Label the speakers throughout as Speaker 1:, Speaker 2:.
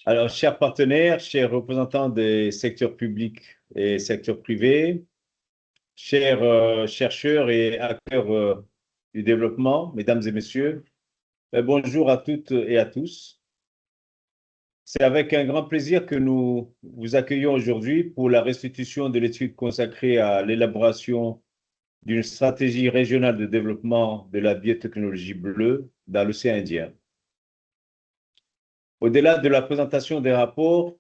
Speaker 1: Alors, chers partenaires, chers représentants des secteurs publics et secteurs privés, chers chercheurs et acteurs du développement, mesdames et messieurs, bonjour à toutes et à tous. C'est avec un grand plaisir que nous vous accueillons aujourd'hui pour la restitution de l'étude consacrée à l'élaboration d'une stratégie régionale de développement de la biotechnologie bleue dans l'océan Indien. Au-delà de la présentation des rapports,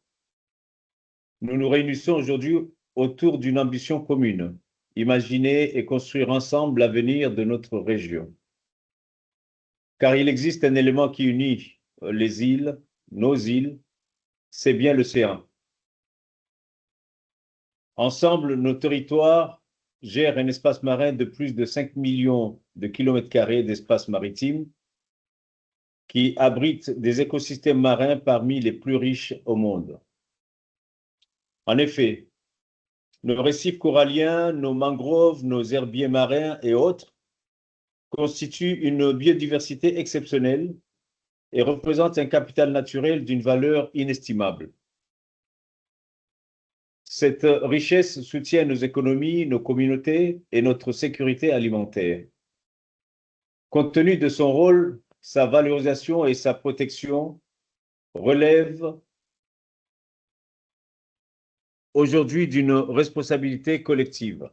Speaker 1: nous nous réunissons aujourd'hui autour d'une ambition commune, imaginer et construire ensemble l'avenir de notre région. Car il existe un élément qui unit les îles, nos îles, c'est bien l'océan. Ensemble, nos territoires gèrent un espace marin de plus de 5 millions de kilomètres carrés d'espace maritime qui abrite des écosystèmes marins parmi les plus riches au monde. En effet, nos récifs coralliens, nos mangroves, nos herbiers marins et autres constituent une biodiversité exceptionnelle et représentent un capital naturel d'une valeur inestimable. Cette richesse soutient nos économies, nos communautés et notre sécurité alimentaire. Compte tenu de son rôle, sa valorisation et sa protection relèvent aujourd'hui d'une responsabilité collective.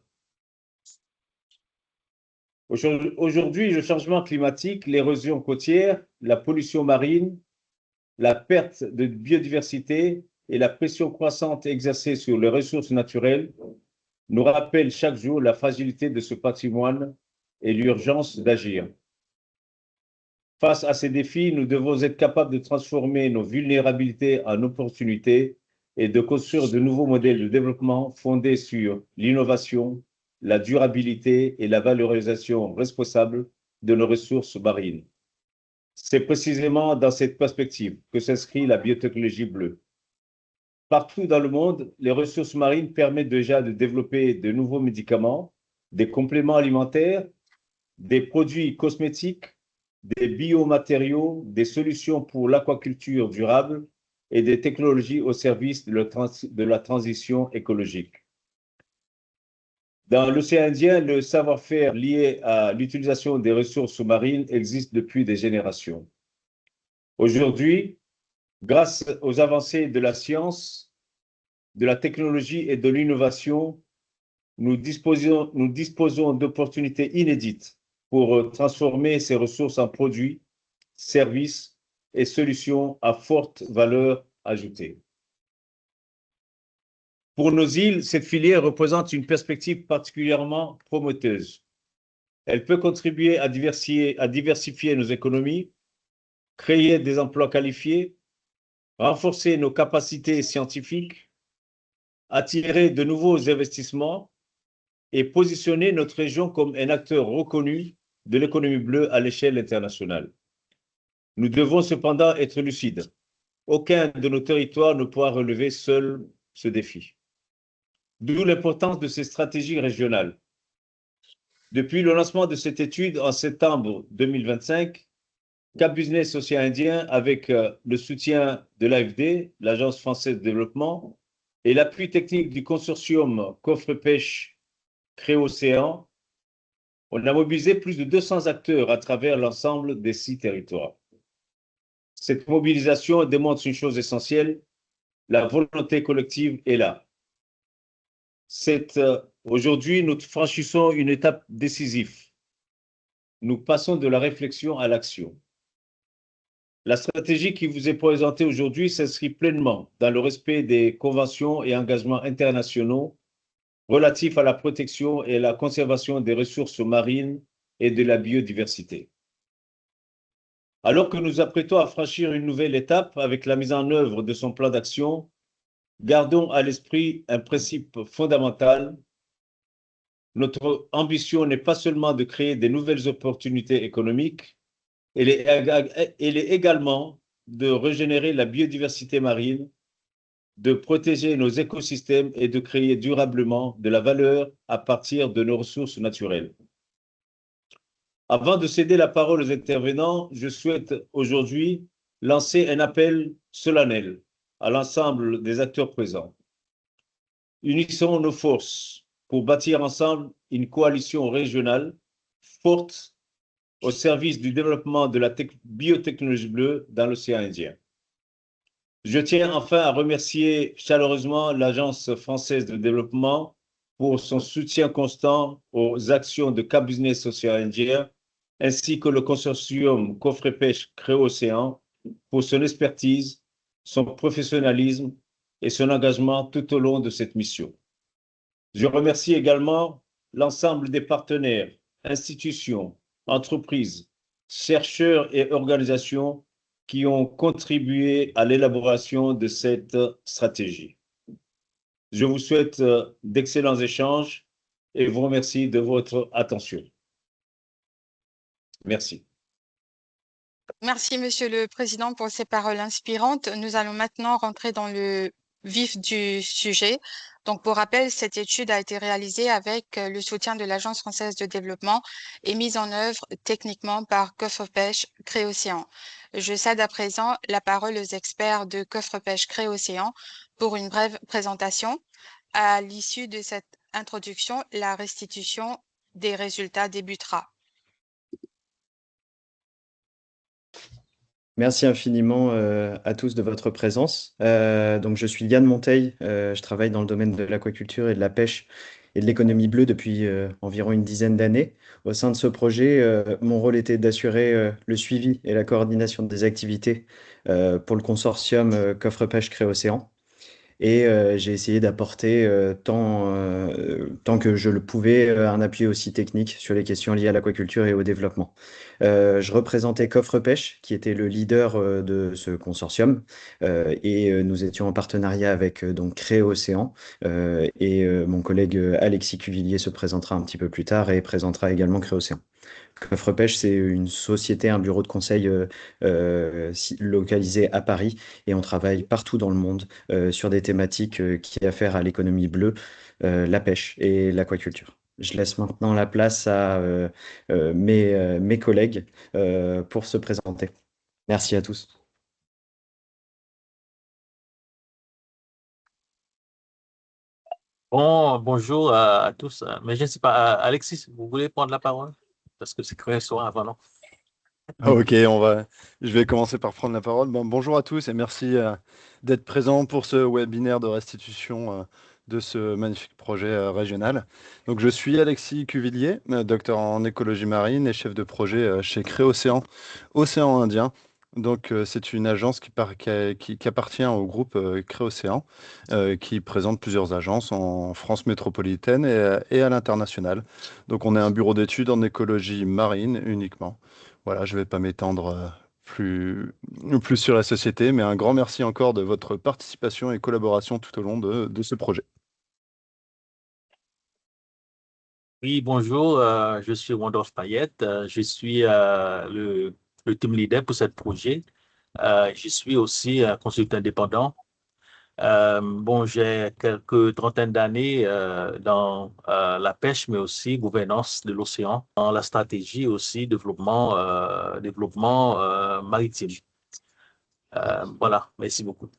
Speaker 1: Aujourd'hui, le changement climatique, l'érosion côtière, la pollution marine, la perte de biodiversité et la pression croissante exercée sur les ressources naturelles nous rappellent chaque jour la fragilité de ce patrimoine et l'urgence d'agir. Face à ces défis, nous devons être capables de transformer nos vulnérabilités en opportunités et de construire de nouveaux modèles de développement fondés sur l'innovation, la durabilité et la valorisation responsable de nos ressources marines. C'est précisément dans cette perspective que s'inscrit la biotechnologie bleue. Partout dans le monde, les ressources marines permettent déjà de développer de nouveaux médicaments, des compléments alimentaires, des produits cosmétiques, des biomatériaux, des solutions pour l'aquaculture durable et des technologies au service de la transition écologique. Dans l'océan Indien, le savoir-faire lié à l'utilisation des ressources marines existe depuis des générations. Aujourd'hui, grâce aux avancées de la science, de la technologie et de l'innovation, nous disposons d'opportunités inédites pour transformer ces ressources en produits, services et solutions à forte valeur ajoutée. Pour nos îles, cette filière représente une perspective particulièrement prometteuse. Elle peut contribuer à diversifier nos économies, créer des emplois qualifiés, renforcer nos capacités scientifiques, attirer de nouveaux investissements et positionner notre région comme un acteur reconnu de l'économie bleue à l'échelle internationale. Nous devons cependant être lucides. Aucun de nos territoires ne pourra relever seul ce défi. D'où l'importance de ces stratégies régionales. Depuis le lancement de cette étude en septembre 2025, Cap Business Océan Indien, avec le soutien de l'AFD, l'Agence française de développement, et l'appui technique du consortium Coffre-Pêche Créocéan, on a mobilisé plus de 200 acteurs à travers l'ensemble des 6 territoires. Cette mobilisation démontre une chose essentielle, la volonté collective est là. Aujourd'hui, nous franchissons une étape décisive. Nous passons de la réflexion à l'action. La stratégie qui vous est présentée aujourd'hui s'inscrit pleinement dans le respect des conventions et engagements internationaux relatifs à la protection et à la conservation des ressources marines et de la biodiversité. Alors que nous apprêtons à franchir une nouvelle étape avec la mise en œuvre de son plan d'action, gardons à l'esprit un principe fondamental. Notre ambition n'est pas seulement de créer de nouvelles opportunités économiques, elle est également de régénérer la biodiversité marine, de protéger nos écosystèmes et de créer durablement de la valeur à partir de nos ressources naturelles. Avant de céder la parole aux intervenants, je souhaite aujourd'hui lancer un appel solennel à l'ensemble des acteurs présents. Unissons nos forces pour bâtir ensemble une coalition régionale forte au service du développement de la biotechnologie bleue dans l'océan Indien. Je tiens enfin à remercier chaleureusement l'Agence française de développement pour son soutien constant aux actions de Cap Business Océan Indien, ainsi que le consortium Coffre-Pêche Créo-Océan pour son expertise, son professionnalisme et son engagement tout au long de cette mission. Je remercie également l'ensemble des partenaires, institutions, entreprises, chercheurs et organisations qui ont contribué à l'élaboration de cette stratégie. Je vous souhaite d'excellents échanges et vous remercie de votre attention. Merci.
Speaker 2: Merci, Monsieur le Président, pour ces paroles inspirantes. Nous allons maintenant rentrer dans le vif du sujet. Donc, pour rappel, cette étude a été réalisée avec le soutien de l'Agence française de développement et mise en œuvre techniquement par Coffre-Pêche Créocéan. Je cède à présent la parole aux experts de Coffre-Pêche Créocéan pour une brève présentation. À l'issue de cette introduction, la restitution des résultats débutera.
Speaker 3: Merci infiniment à tous de votre présence. Donc, je suis Yann Monteil, je travaille dans le domaine de l'aquaculture et de la pêche et de l'économie bleue depuis environ une dizaine d'années. Au sein de ce projet, mon rôle était d'assurer le suivi et la coordination des activités pour le consortium Coffre-Pêche Créocéan. Et j'ai essayé d'apporter tant que je le pouvais un appui aussi technique sur les questions liées à l'aquaculture et au développement. Je représentais Coffre Pêche, qui était le leader de ce consortium, et nous étions en partenariat avec donc Créocéan, et mon collègue Alexis Cuvillier se présentera un petit peu plus tard et présentera également Créocéan. Coffre Pêche, c'est une société, un bureau de conseil localisé à Paris, et on travaille partout dans le monde sur des thématiques qui ont affaire à l'économie bleue, la pêche et l'aquaculture. Je laisse maintenant la place à mes collègues pour se présenter. Merci à tous.
Speaker 4: Bon, bonjour à tous. Mais je ne sais pas, Alexis, vous voulez prendre la parole? Parce que c'est Créocéan avant, non?
Speaker 5: Ok, je vais commencer par prendre la parole. Bonjour à tous et merci d'être présents pour ce webinaire de restitution de ce magnifique projet régional. Donc, je suis Alexis Cuvillier, docteur en écologie marine et chef de projet chez Créocéan, Océan Indien. Donc, c'est une agence qui appartient au groupe Créocéan, qui présente plusieurs agences en France métropolitaine et à l'international. Donc, on est un bureau d'études en écologie marine uniquement. Voilà, je ne vais pas m'étendre plus sur la société, mais un grand merci encore de votre participation et collaboration tout au long de ce projet.
Speaker 4: Oui, bonjour, je suis Randolph Payette, je suis le team leader pour ce projet. Je suis aussi un consultant indépendant. Bon, j'ai quelques trentaines d'années dans la pêche, mais aussi gouvernance de l'océan, dans la stratégie aussi développement maritime. Voilà, merci beaucoup.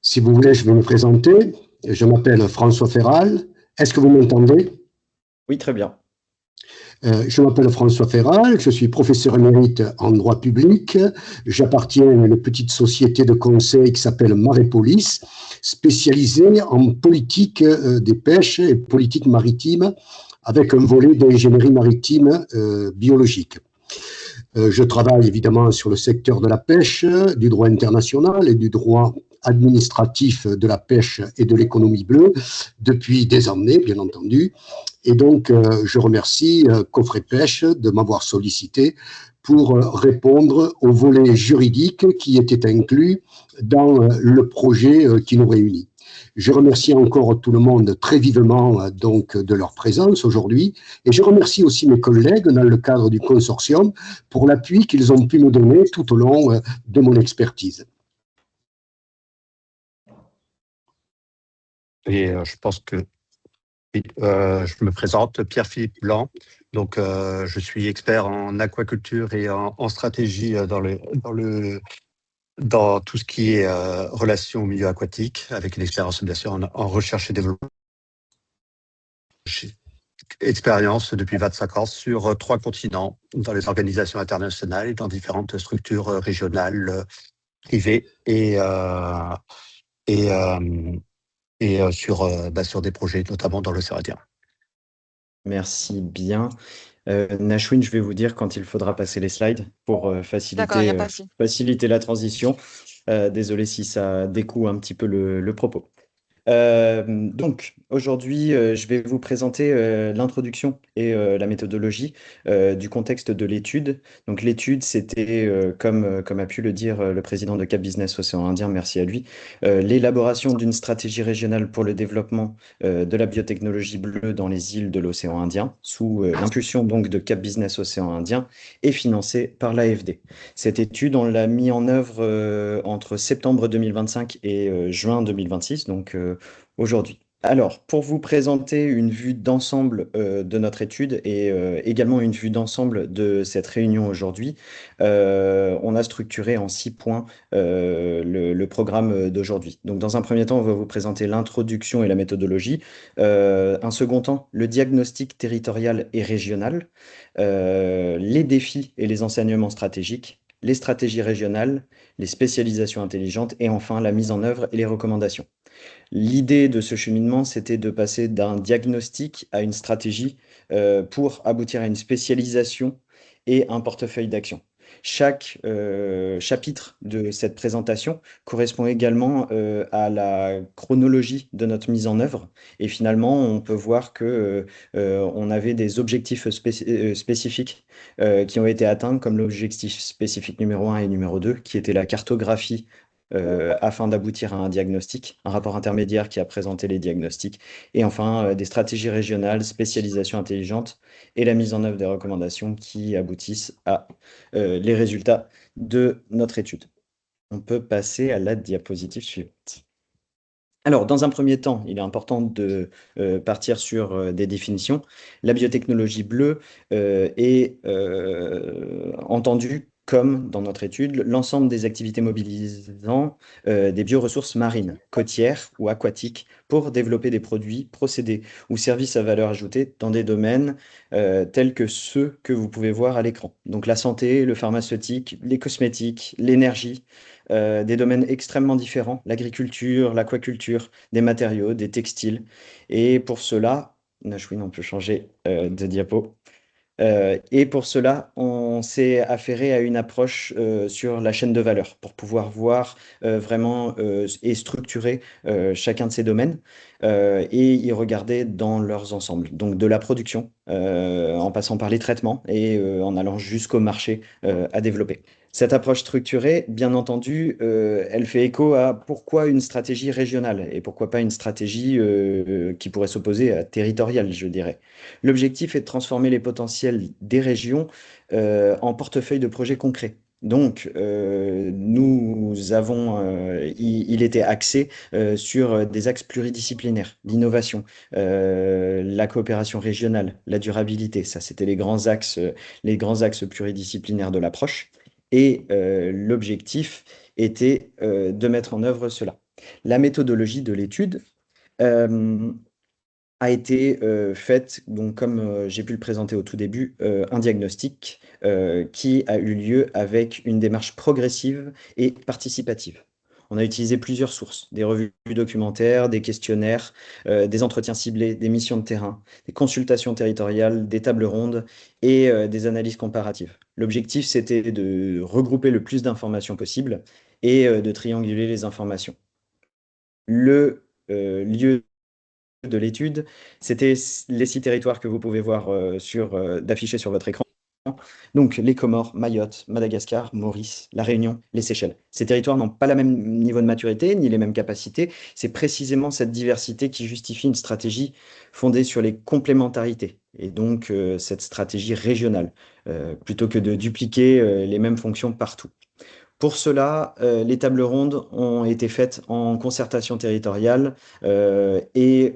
Speaker 6: Si vous voulez, je vais me présenter. Je m'appelle François Ferral. Est-ce que vous m'entendez?
Speaker 3: Oui, très bien.
Speaker 6: Je m'appelle François Ferral, je suis professeur émérite en droit public. J'appartiens à une petite société de conseil qui s'appelle Marépolis, spécialisée en politique des pêches et politique maritime, avec un volet d'ingénierie maritime biologique. Je travaille évidemment sur le secteur de la pêche, du droit international et du droit administratif de la pêche et de l'économie bleue depuis des années, bien entendu. Et donc, je remercie Coffre Pêche de m'avoir sollicité pour répondre au volet juridique qui était inclus dans le projet qui nous réunit. Je remercie encore tout le monde très vivement donc de leur présence aujourd'hui et je remercie aussi mes collègues dans le cadre du consortium pour l'appui qu'ils ont pu me donner tout au long de mon expertise.
Speaker 7: Et je pense que Oui, je me présente, Pierre-Philippe Blanc. Donc, je suis expert en aquaculture et en stratégie dans tout ce qui est relation au milieu aquatique, avec une expérience bien sûr en recherche et développement. Expérience depuis 25 ans sur 3 continents, dans les organisations internationales et dans différentes structures régionales, privées et sur des projets, notamment dans l'océan Indien.
Speaker 3: Merci bien. Nashwin, je vais vous dire quand il faudra passer les slides pour
Speaker 2: D'accord, il n'y a pas de souci.
Speaker 3: faciliter la transition. Désolé si ça découle un petit peu le propos. Donc, aujourd'hui, je vais vous présenter l'introduction et la méthodologie du contexte de l'étude. Donc, l'étude, c'était, comme a pu le dire le président de Cap Business Océan Indien, merci à lui, l'élaboration d'une stratégie régionale pour le développement de la biotechnologie bleue dans les îles de l'océan Indien, sous l'impulsion donc de Cap Business Océan Indien et financée par l'AFD. Cette étude, on l'a mis en œuvre entre septembre 2025 et juin 2026, donc aujourd'hui. Alors, pour vous présenter une vue d'ensemble de notre étude et également une vue d'ensemble de cette réunion aujourd'hui, on a structuré en 6 points le programme d'aujourd'hui. Donc, dans un premier temps, on va vous présenter l'introduction et la méthodologie. Un second temps, le diagnostic territorial et régional, les défis et les enseignements stratégiques, les stratégies régionales, les spécialisations intelligentes et enfin la mise en œuvre et les recommandations. L'idée de ce cheminement, c'était de passer d'un diagnostic à une stratégie pour aboutir à une spécialisation et un portefeuille d'action. Chaque chapitre de cette présentation correspond également à la chronologie de notre mise en œuvre. Et finalement, on peut voir que on avait des objectifs spécifiques qui ont été atteints, comme l'objectif spécifique numéro 1 et numéro 2, qui était la cartographie afin d'aboutir à un diagnostic, un rapport intermédiaire qui a présenté les diagnostics, et enfin des stratégies régionales, spécialisation intelligente et la mise en œuvre des recommandations qui aboutissent à les résultats de notre étude. On peut passer à la diapositive suivante. Alors, dans un premier temps, il est important de partir sur des définitions. La biotechnologie bleue est entendue comme, dans notre étude, l'ensemble des activités mobilisant des bioressources marines, côtières ou aquatiques pour développer des produits, procédés ou services à valeur ajoutée dans des domaines tels que ceux que vous pouvez voir à l'écran. Donc la santé, le pharmaceutique, les cosmétiques, l'énergie, des domaines extrêmement différents, l'agriculture, l'aquaculture, des matériaux, des textiles. Et pour cela, Nashwin, on peut changer de diapo. Et pour cela, on s'est affairé à une approche sur la chaîne de valeur pour pouvoir voir vraiment et structurer chacun de ces domaines et y regarder dans leurs ensembles. Donc de la production, en passant par les traitements et en allant jusqu'au marché à développer. Cette approche structurée, bien entendu, elle fait écho à pourquoi une stratégie régionale et pourquoi pas une stratégie qui pourrait s'opposer à territoriale, je dirais. L'objectif est de transformer les potentiels des régions en portefeuille de projets concrets. Donc, nous avons, il était axé sur des axes pluridisciplinaires, l'innovation, la coopération régionale, la durabilité. Ça, c'était les grands axes pluridisciplinaires de l'approche. Et l'objectif était de mettre en œuvre cela. La méthodologie de l'étude a été faite, donc comme j'ai pu le présenter au tout début, un diagnostic qui a eu lieu avec une démarche progressive et participative. On a utilisé plusieurs sources, des revues documentaires, des questionnaires, des entretiens ciblés, des missions de terrain, des consultations territoriales, des tables rondes et des analyses comparatives. L'objectif, c'était de regrouper le plus d'informations possible et de trianguler les informations. Le lieu de l'étude, c'était les 6 territoires que vous pouvez voir d'afficher sur votre écran. Donc les Comores, Mayotte, Madagascar, Maurice, La Réunion, les Seychelles. Ces territoires n'ont pas le même niveau de maturité ni les mêmes capacités. C'est précisément cette diversité qui justifie une stratégie fondée sur les complémentarités et donc cette stratégie régionale, plutôt que de dupliquer les mêmes fonctions partout. Pour cela, les tables rondes ont été faites en concertation territoriale et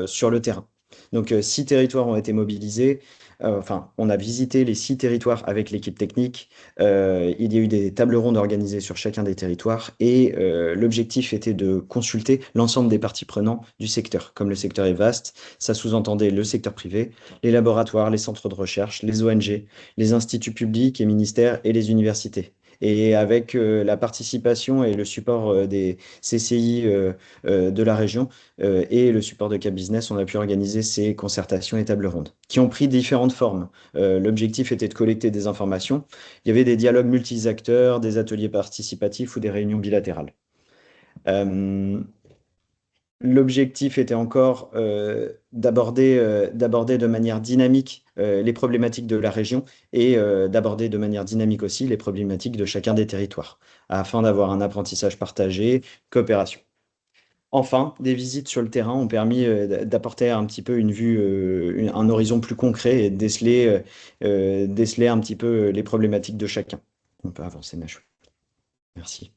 Speaker 3: sur le terrain. Donc, 6 territoires ont été mobilisés. Enfin, on a visité les 6 territoires avec l'équipe technique. Il y a eu des tables rondes organisées sur chacun des territoires et l'objectif était de consulter l'ensemble des parties prenantes du secteur. Comme le secteur est vaste, ça sous-entendait le secteur privé, les laboratoires, les centres de recherche, les ONG, les instituts publics et ministères et les universités. Et avec la participation et le support des CCI de la région et le support de Cap Business, on a pu organiser ces concertations et tables rondes qui ont pris différentes formes. L'objectif était de collecter des informations. Il y avait des dialogues multi-acteurs, des ateliers participatifs ou des réunions bilatérales. L'objectif était encore d'aborder de manière dynamique les problématiques de la région et d'aborder de manière dynamique aussi les problématiques de chacun des territoires, afin d'avoir un apprentissage partagé, coopération. Enfin, des visites sur le terrain ont permis d'apporter un petit peu une vue, un horizon plus concret et de déceler un petit peu les problématiques de chacun. On peut avancer, Nachou. Merci.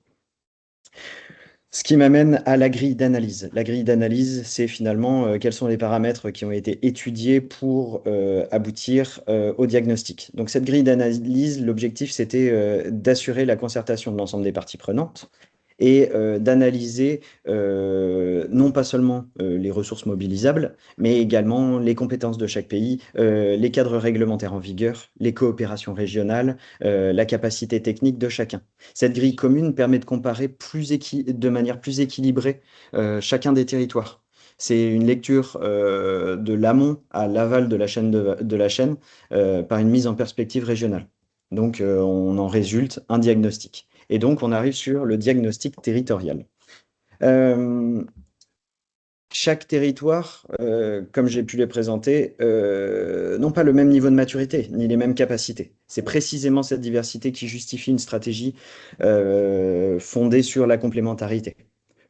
Speaker 3: Ce qui m'amène à la grille d'analyse. La grille d'analyse, c'est finalement quels sont les paramètres qui ont été étudiés pour aboutir au diagnostic. Donc cette grille d'analyse, l'objectif, c'était d'assurer la concertation de l'ensemble des parties prenantes et d'analyser non pas seulement les ressources mobilisables, mais également les compétences de chaque pays, les cadres réglementaires en vigueur, les coopérations régionales, la capacité technique de chacun. Cette grille commune permet de comparer de manière plus équilibrée chacun des territoires. C'est une lecture de l'amont à l'aval de la chaîne, par une mise en perspective régionale. Donc, on en résulte un diagnostic. Et donc, on arrive sur le diagnostic territorial. Chaque territoire, comme j'ai pu les présenter, n'ont pas le même niveau de maturité, ni les mêmes capacités. C'est précisément cette diversité qui justifie une stratégie fondée sur la complémentarité,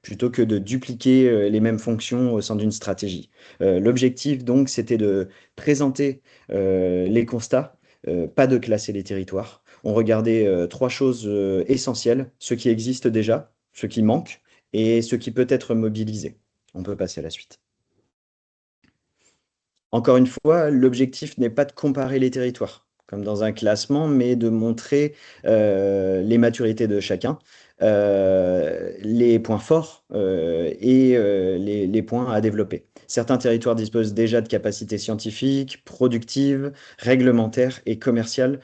Speaker 3: plutôt que de dupliquer les mêmes fonctions au sein d'une stratégie. L'objectif, donc, c'était de présenter les constats, pas de classer les territoires. On regardait 3 choses essentielles, ce qui existe déjà, ce qui manque, et ce qui peut être mobilisé. On peut passer à la suite. Encore une fois, l'objectif n'est pas de comparer les territoires, comme dans un classement, mais de montrer les maturités de chacun, les points forts et les points à développer. Certains territoires disposent déjà de capacités scientifiques, productives, réglementaires et commerciales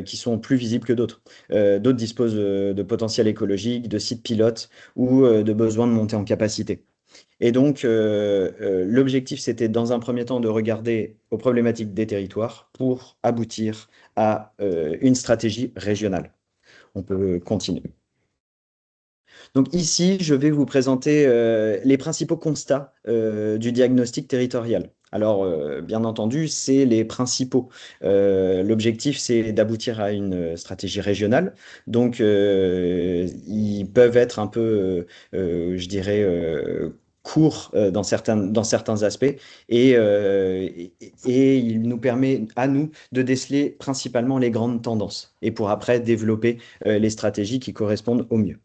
Speaker 3: qui sont plus visibles que d'autres. D'autres disposent de potentiel écologique, de sites pilotes ou de besoins de monter en capacité. Et donc, l'objectif, c'était dans un premier temps de regarder aux problématiques des territoires pour aboutir à une stratégie régionale. On peut continuer. Donc ici, je vais vous présenter les principaux constats du diagnostic territorial. Alors, bien entendu, c'est les principaux. L'objectif, c'est d'aboutir à une stratégie régionale. Donc, ils peuvent être un peu, je dirais, courts dans certains aspects et il nous permet à nous de déceler principalement les grandes tendances et pour après développer les stratégies qui correspondent au mieux.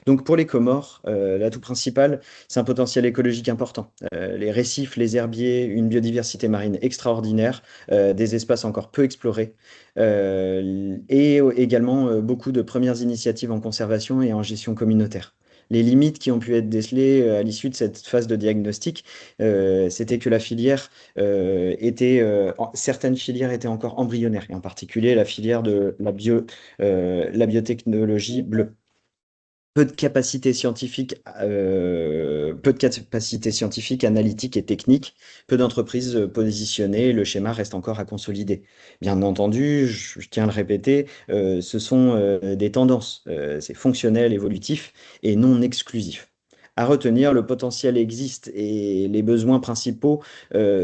Speaker 3: Donc pour les Comores, l'atout principal, c'est un potentiel écologique important. Les récifs, les herbiers, une biodiversité marine extraordinaire, des espaces encore peu explorés, et également beaucoup de premières initiatives en conservation et en gestion communautaire. Les limites qui ont pu être décelées à l'issue de cette phase de diagnostic, c'était que la filière certaines filières étaient encore embryonnaires, et en particulier la filière de la biotechnologie bleue. Peu de capacités scientifiques, analytiques et techniques, peu d'entreprises positionnées, le schéma reste encore à consolider. Bien entendu, je tiens à le répéter, ce sont des tendances, c'est fonctionnel, évolutif et non exclusif. À retenir, le potentiel existe et les besoins principaux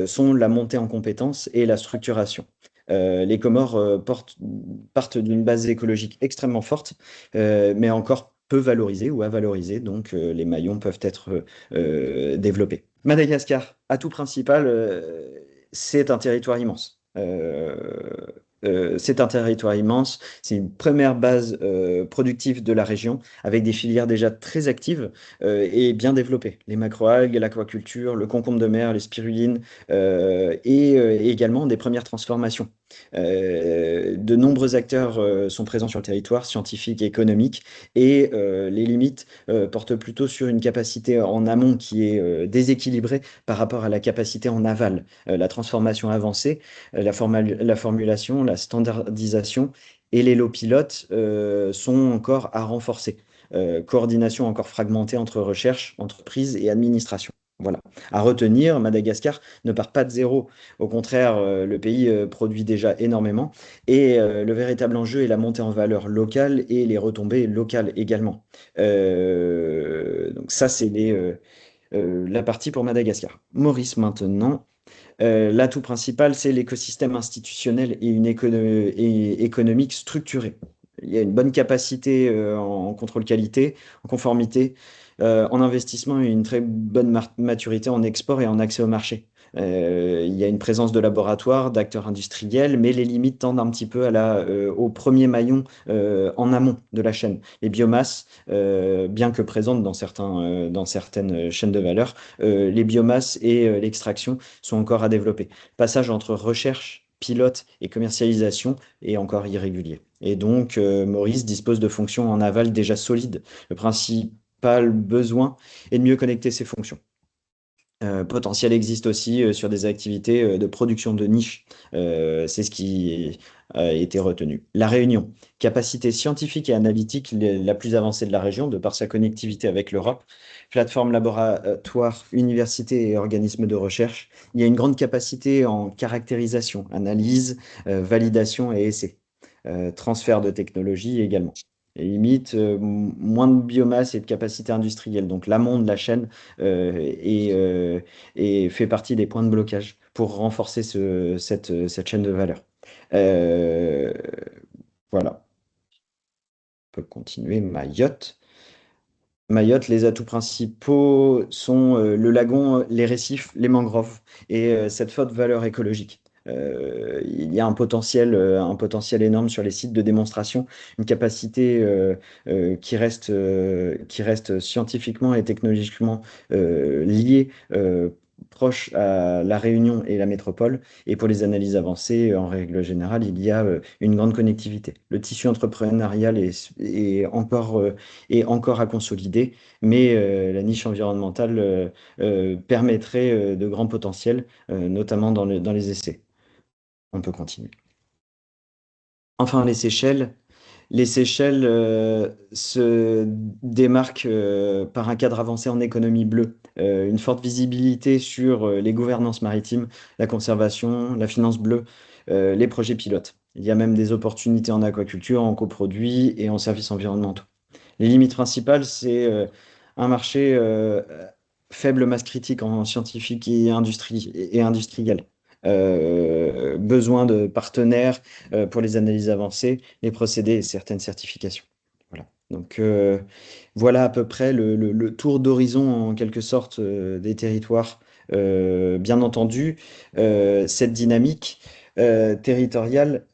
Speaker 3: sont la montée en compétences et la structuration. Les Comores partent d'une base écologique extrêmement forte, mais encore peu valorisé ou à valoriser, donc les maillons peuvent être développés. Madagascar, atout principal, c'est un territoire immense. c'est un territoire immense, c'est une première base productive de la région, avec des filières déjà très actives et bien développées. Les macroalgues, l'aquaculture, le concombre de mer, les spirulines, et également des premières transformations. De nombreux acteurs sont présents sur le territoire, scientifiques et économiques, et les limites portent plutôt sur une capacité en amont qui est déséquilibrée par rapport à la capacité en aval. La transformation avancée, la formulation, la standardisation et les lots pilotes sont encore à renforcer. Coordination encore fragmentée entre recherche, entreprise et administration. Voilà. À retenir, Madagascar ne part pas de zéro. Au contraire, le pays produit déjà énormément et le véritable enjeu est la montée en valeur locale et les retombées locales également. Donc ça, c'est la partie pour Madagascar. Maurice maintenant. L'atout principal, c'est l'écosystème institutionnel et une économique structurée. Il y a une bonne capacité en contrôle qualité, en conformité, en investissement et une très bonne maturité en export et en accès au marché. Il y a une présence de laboratoires, d'acteurs industriels, mais les limites tendent un petit peu au premier maillon en amont de la chaîne. Les biomasses, bien que présentes dans certaines chaînes de valeur, les biomasses et l'extraction sont encore à développer. Passage entre recherche, pilote et commercialisation est encore irrégulier. Et donc, Maurice dispose de fonctions en aval déjà solides. Le principal besoin est de mieux connecter ces fonctions. Potentiel existe aussi sur des activités de production de niche. C'est ce qui a été retenu. La Réunion, capacité scientifique et analytique la plus avancée de la région, de par sa connectivité avec l'Europe, plateforme laboratoire, université et organismes de recherche. Il y a une grande capacité en caractérisation, analyse, validation et essai. Transfert de technologie également. Et limite, moins de biomasse et de capacité industrielle. Donc l'amont de la chaîne et fait partie des points de blocage pour renforcer cette chaîne de valeur. Voilà. On peut continuer. Mayotte. Mayotte, les atouts principaux sont le lagon, les récifs, les mangroves et cette forte valeur écologique. Il y a un potentiel énorme sur les sites de démonstration, une capacité qui reste scientifiquement et technologiquement liée, proche à la Réunion et la métropole. Et pour les analyses avancées, en règle générale, il y a une grande connectivité. Le tissu entrepreneurial est encore à consolider, mais la niche environnementale permettrait de grands potentiels, notamment dans les essais. On peut continuer. Enfin, les Seychelles. Les Seychelles se démarquent par un cadre avancé en économie bleue, une forte visibilité sur les gouvernances maritimes, la conservation, la finance bleue, les projets pilotes. Il y a même des opportunités en aquaculture, en coproduits et en services environnementaux. Les limites principales, c'est un marché faible masse critique en scientifique et industriel. Besoin de partenaires pour les analyses avancées, les procédés et certaines certifications. Voilà. Donc voilà à peu près le tour d'horizon en quelque sorte des territoires. Bien entendu, cette dynamique territoriale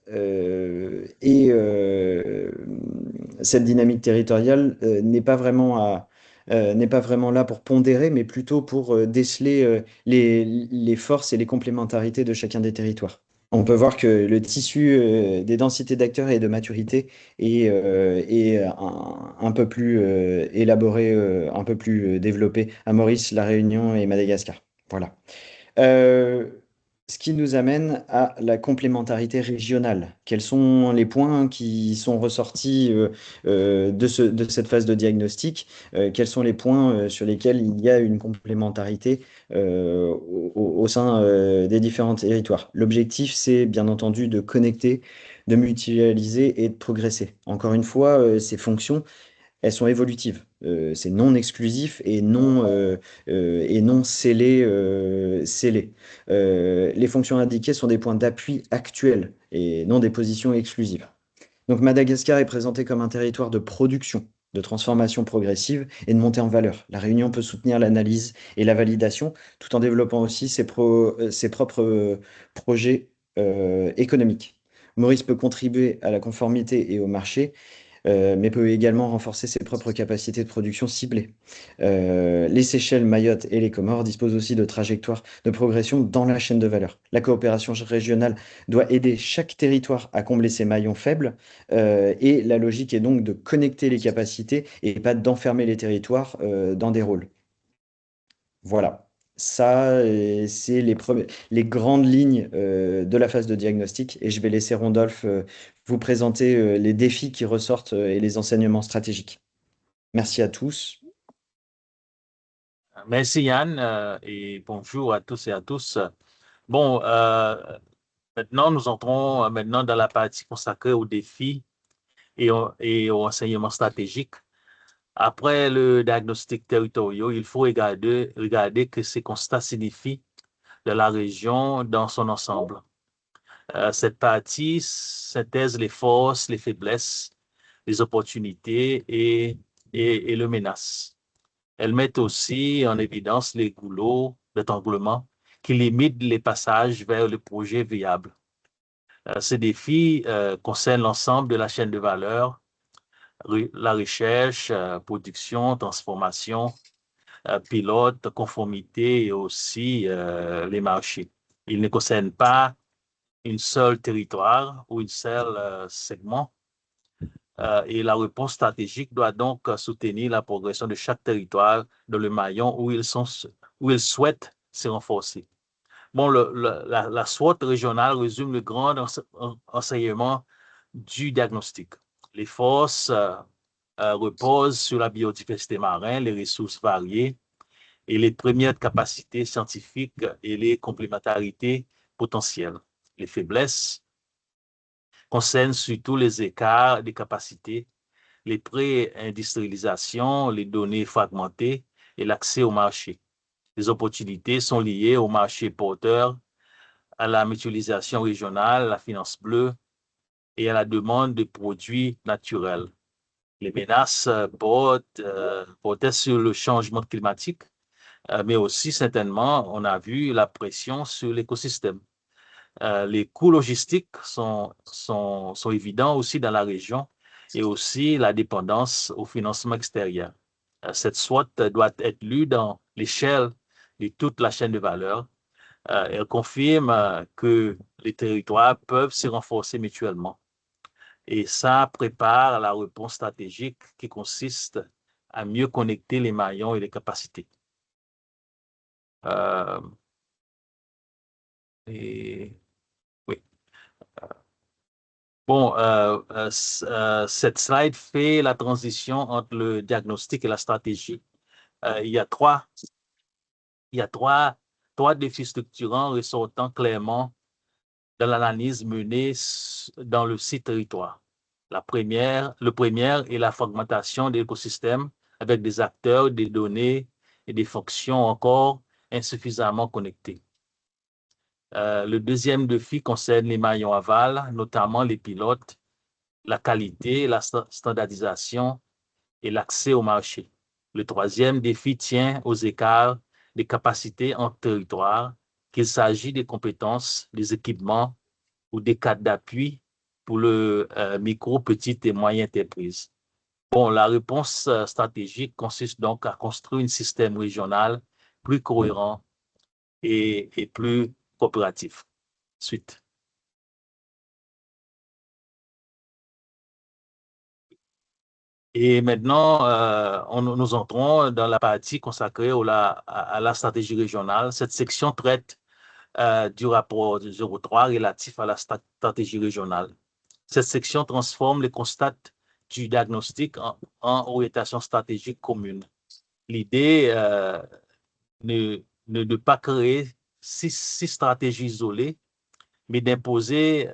Speaker 3: n'est pas vraiment là pour pondérer, mais plutôt pour déceler les forces et les complémentarités de chacun des territoires. On peut voir que le tissu des densités d'acteurs et de maturité est un peu plus élaboré, un peu plus développé à Maurice, La Réunion et Madagascar. Voilà. Ce qui nous amène à la complémentarité régionale. Quels sont les points qui sont ressortis de cette phase de diagnostic? Quels sont les points sur lesquels il y a une complémentarité au sein des différents territoires? L'objectif, c'est bien entendu de connecter, de mutualiser et de progresser. Encore une fois, ces fonctions, elles sont évolutives. C'est non exclusif et non scellé. Les fonctions indiquées sont des points d'appui actuels et non des positions exclusives. Donc Madagascar est présenté comme un territoire de production, de transformation progressive et de montée en valeur. La Réunion peut soutenir l'analyse et la validation tout en développant aussi ses propres projets économiques. Maurice peut contribuer à la conformité et au marché, mais peut également renforcer ses propres capacités de production ciblées. Les Seychelles, Mayotte et les Comores disposent aussi de trajectoires de progression dans la chaîne de valeur. La coopération régionale doit aider chaque territoire à combler ses maillons faibles, et la logique est donc de connecter les capacités et pas d'enfermer les territoires dans des rôles. Voilà. Ça, c'est les grandes lignes de la phase de diagnostic, et je vais laisser Rondolphe vous présenter les défis qui ressortent et les enseignements stratégiques. Merci à tous.
Speaker 4: Merci Yann et bonjour à tous et à tous. Bon, maintenant nous entrons maintenant dans la partie consacrée aux défis et au enseignement stratégique. Après le diagnostic territorial, il faut regarder que ces constats signifient de la région dans son ensemble. Cette partie synthèse les forces, les faiblesses, les opportunités et les menaces. Elle met aussi en évidence les goulots d'étranglement qui limitent les passages vers le projet viable. Ces défis concernent l'ensemble de la chaîne de valeur, la recherche, production, transformation, pilote, conformité et aussi les marchés. Ils ne concernent pas une seule territoire ou une seule segment. Et la réponse stratégique doit donc soutenir la progression de chaque territoire dans le maillon où ils souhaitent se renforcer. Bon, la SWOT régionale résume le grand enseignement du diagnostic. Les forces reposent sur la biodiversité marine, les ressources variées et les premières capacités scientifiques et les complémentarités potentielles. Les faiblesses concernent surtout les écarts de capacités, les pré-industrialisations, les données fragmentées et l'accès au marché. Les opportunités sont liées au marché porteur, à la mutualisation régionale, à la finance bleue et à la demande de produits naturels. Les menaces portaient sur le changement climatique, mais aussi certainement, on a vu la pression sur l'écosystème. Les coûts logistiques sont évidents aussi dans la région et aussi la dépendance au financement extérieur. Cette SWOT doit être lue dans l'échelle de toute la chaîne de valeur. Elle confirme que les territoires peuvent se renforcer mutuellement. Et ça prépare la réponse stratégique qui consiste à mieux connecter les maillons et les capacités. Oui. Bon, cette slide fait la transition entre le diagnostic et la stratégie. Il y a trois défis structurants ressortant clairement dans l'analyse menée dans le site territoire. Le premier est la fragmentation de l'écosystème avec des acteurs, des données et des fonctions encore insuffisamment connectées. Le deuxième défi concerne les maillons aval, notamment les pilotes, la qualité, la standardisation et l'accès au marché. Le troisième défi tient aux écarts des capacités en territoire, qu'il s'agit des compétences, des équipements ou des cadres d'appui pour le micro, petite et moyenne entreprise. Bon, la réponse stratégique consiste donc à construire un système régional plus cohérent et plus coopératif. Suite. Et maintenant, nous entrons dans la partie consacrée à la stratégie régionale. Cette section traite du rapport 03 relatif à la stratégie régionale. Cette section transforme les constats du diagnostic en orientation stratégique commune. L'idée n'est de pas créer six stratégies isolées, mais d'imposer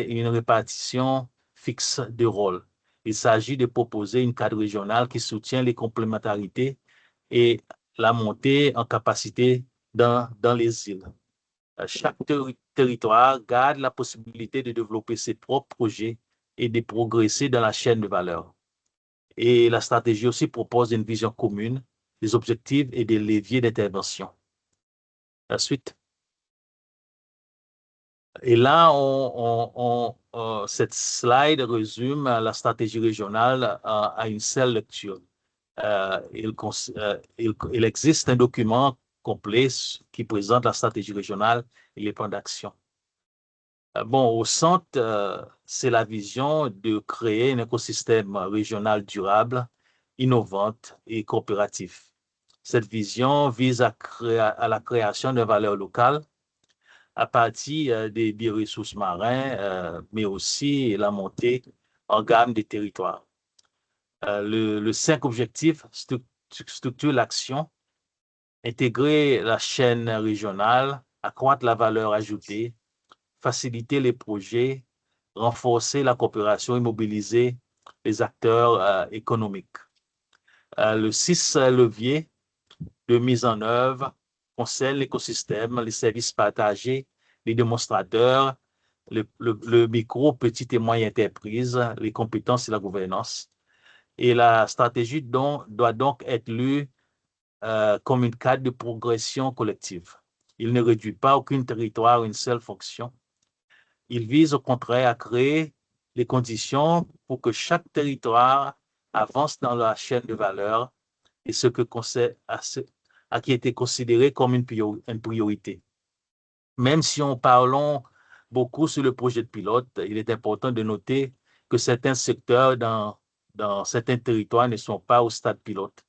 Speaker 4: une répartition fixe de rôles. Il s'agit de proposer une cadre régionale qui soutient les complémentarités et la montée en capacité dans les îles. Chaque territoire garde la possibilité de développer ses propres projets et de progresser dans la chaîne de valeur. Et la stratégie aussi propose une vision commune, des objectifs et des leviers d'intervention. La suite. Et là, cette slide résume la stratégie régionale à une seule lecture. Il existe un document complet qui présente la stratégie régionale et les plans d'action. Bon, au centre, c'est la vision de créer un écosystème régional durable, innovante et coopératif. Cette vision vise à la création de valeur locale à partir des bioressources marins, mais aussi la montée en gamme des territoires. Le 5 objectifs structure l'action, intégrer la chaîne régionale, accroître la valeur ajoutée, faciliter les projets, renforcer la coopération et mobiliser les acteurs économiques. Le 6 levier de mise en œuvre concerne l'écosystème, les services partagés, les démonstrateurs, le micro, petite et moyenne entreprise, les compétences et la gouvernance. Et la stratégie doit donc être lue comme une cadre de progression collective. Il ne réduit pas aucun territoire à une seule fonction. Il vise au contraire à créer les conditions pour que chaque territoire avance dans la chaîne de valeur et ce qui a été considéré comme une priorité. Même si on parlons beaucoup sur le projet de pilote, il est important de noter que certains secteurs dans certains territoires ne sont pas au stade pilote.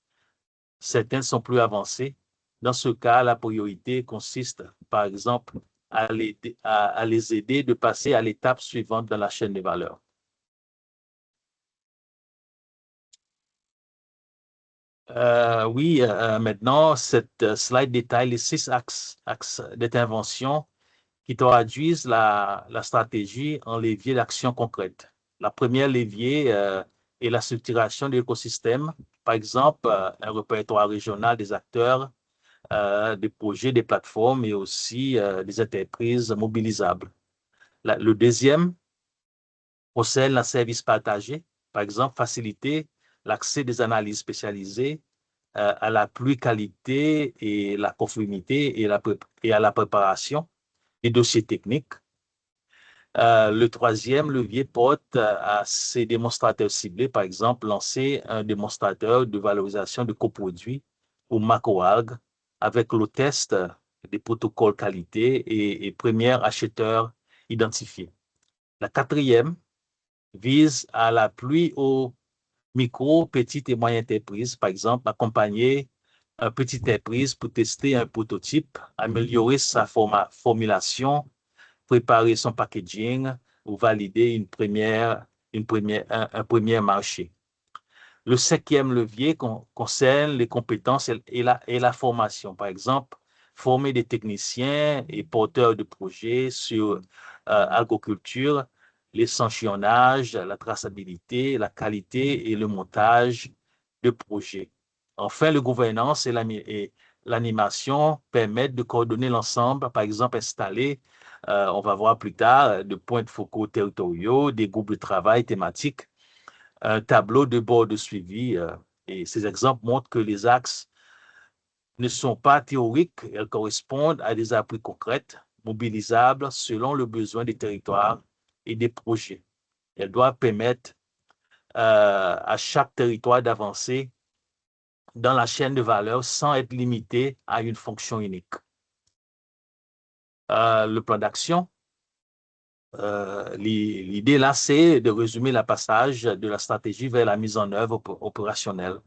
Speaker 4: Certains sont plus avancés. Dans ce cas, la priorité consiste, par exemple, à les aider de passer à l'étape suivante dans la chaîne de valeur. Maintenant, cette slide détaille les 6 axes d'intervention qui traduisent la stratégie en levier d'action concrète. La première levier est la structuration de l'écosystème, par exemple, un répertoire régional des acteurs, des projets, des plateformes et aussi des entreprises mobilisables. Le deuxième concerne le service partagé, par exemple, faciliter l'accès des analyses spécialisées à la qualité et la conformité et à la préparation des dossiers techniques. Le troisième levier porte à ces démonstrateurs ciblés, par exemple, lancer un démonstrateur de valorisation de coproduits ou macroalgues avec le test des protocoles qualité et premiers acheteurs identifiés. La quatrième vise à l'appui aux micro, petites et moyennes entreprises, par exemple, accompagner une petite entreprise pour tester un prototype, améliorer sa formulation, préparer son packaging ou valider un premier marché. Le cinquième levier concerne les compétences et la formation. Par exemple, former des techniciens et porteurs de projets sur agriculture, l'échantillonnage, la traçabilité, la qualité et le montage de projets. Enfin, la gouvernance et l'animation permettent de coordonner l'ensemble, par exemple, installer, on va voir plus tard, de points de focaux territoriaux, des groupes de travail thématiques, un tableau de bord de suivi. Et ces exemples montrent que les axes ne sont pas théoriques, elles correspondent à des appuis concrets, mobilisables selon le besoin des territoires et des projets. Elles doivent permettre à chaque territoire d'avancer dans la chaîne de valeur sans être limité à une fonction unique. Le plan d'action, l'idée là, c'est de résumer le passage de la stratégie vers la mise en œuvre opérationnelle.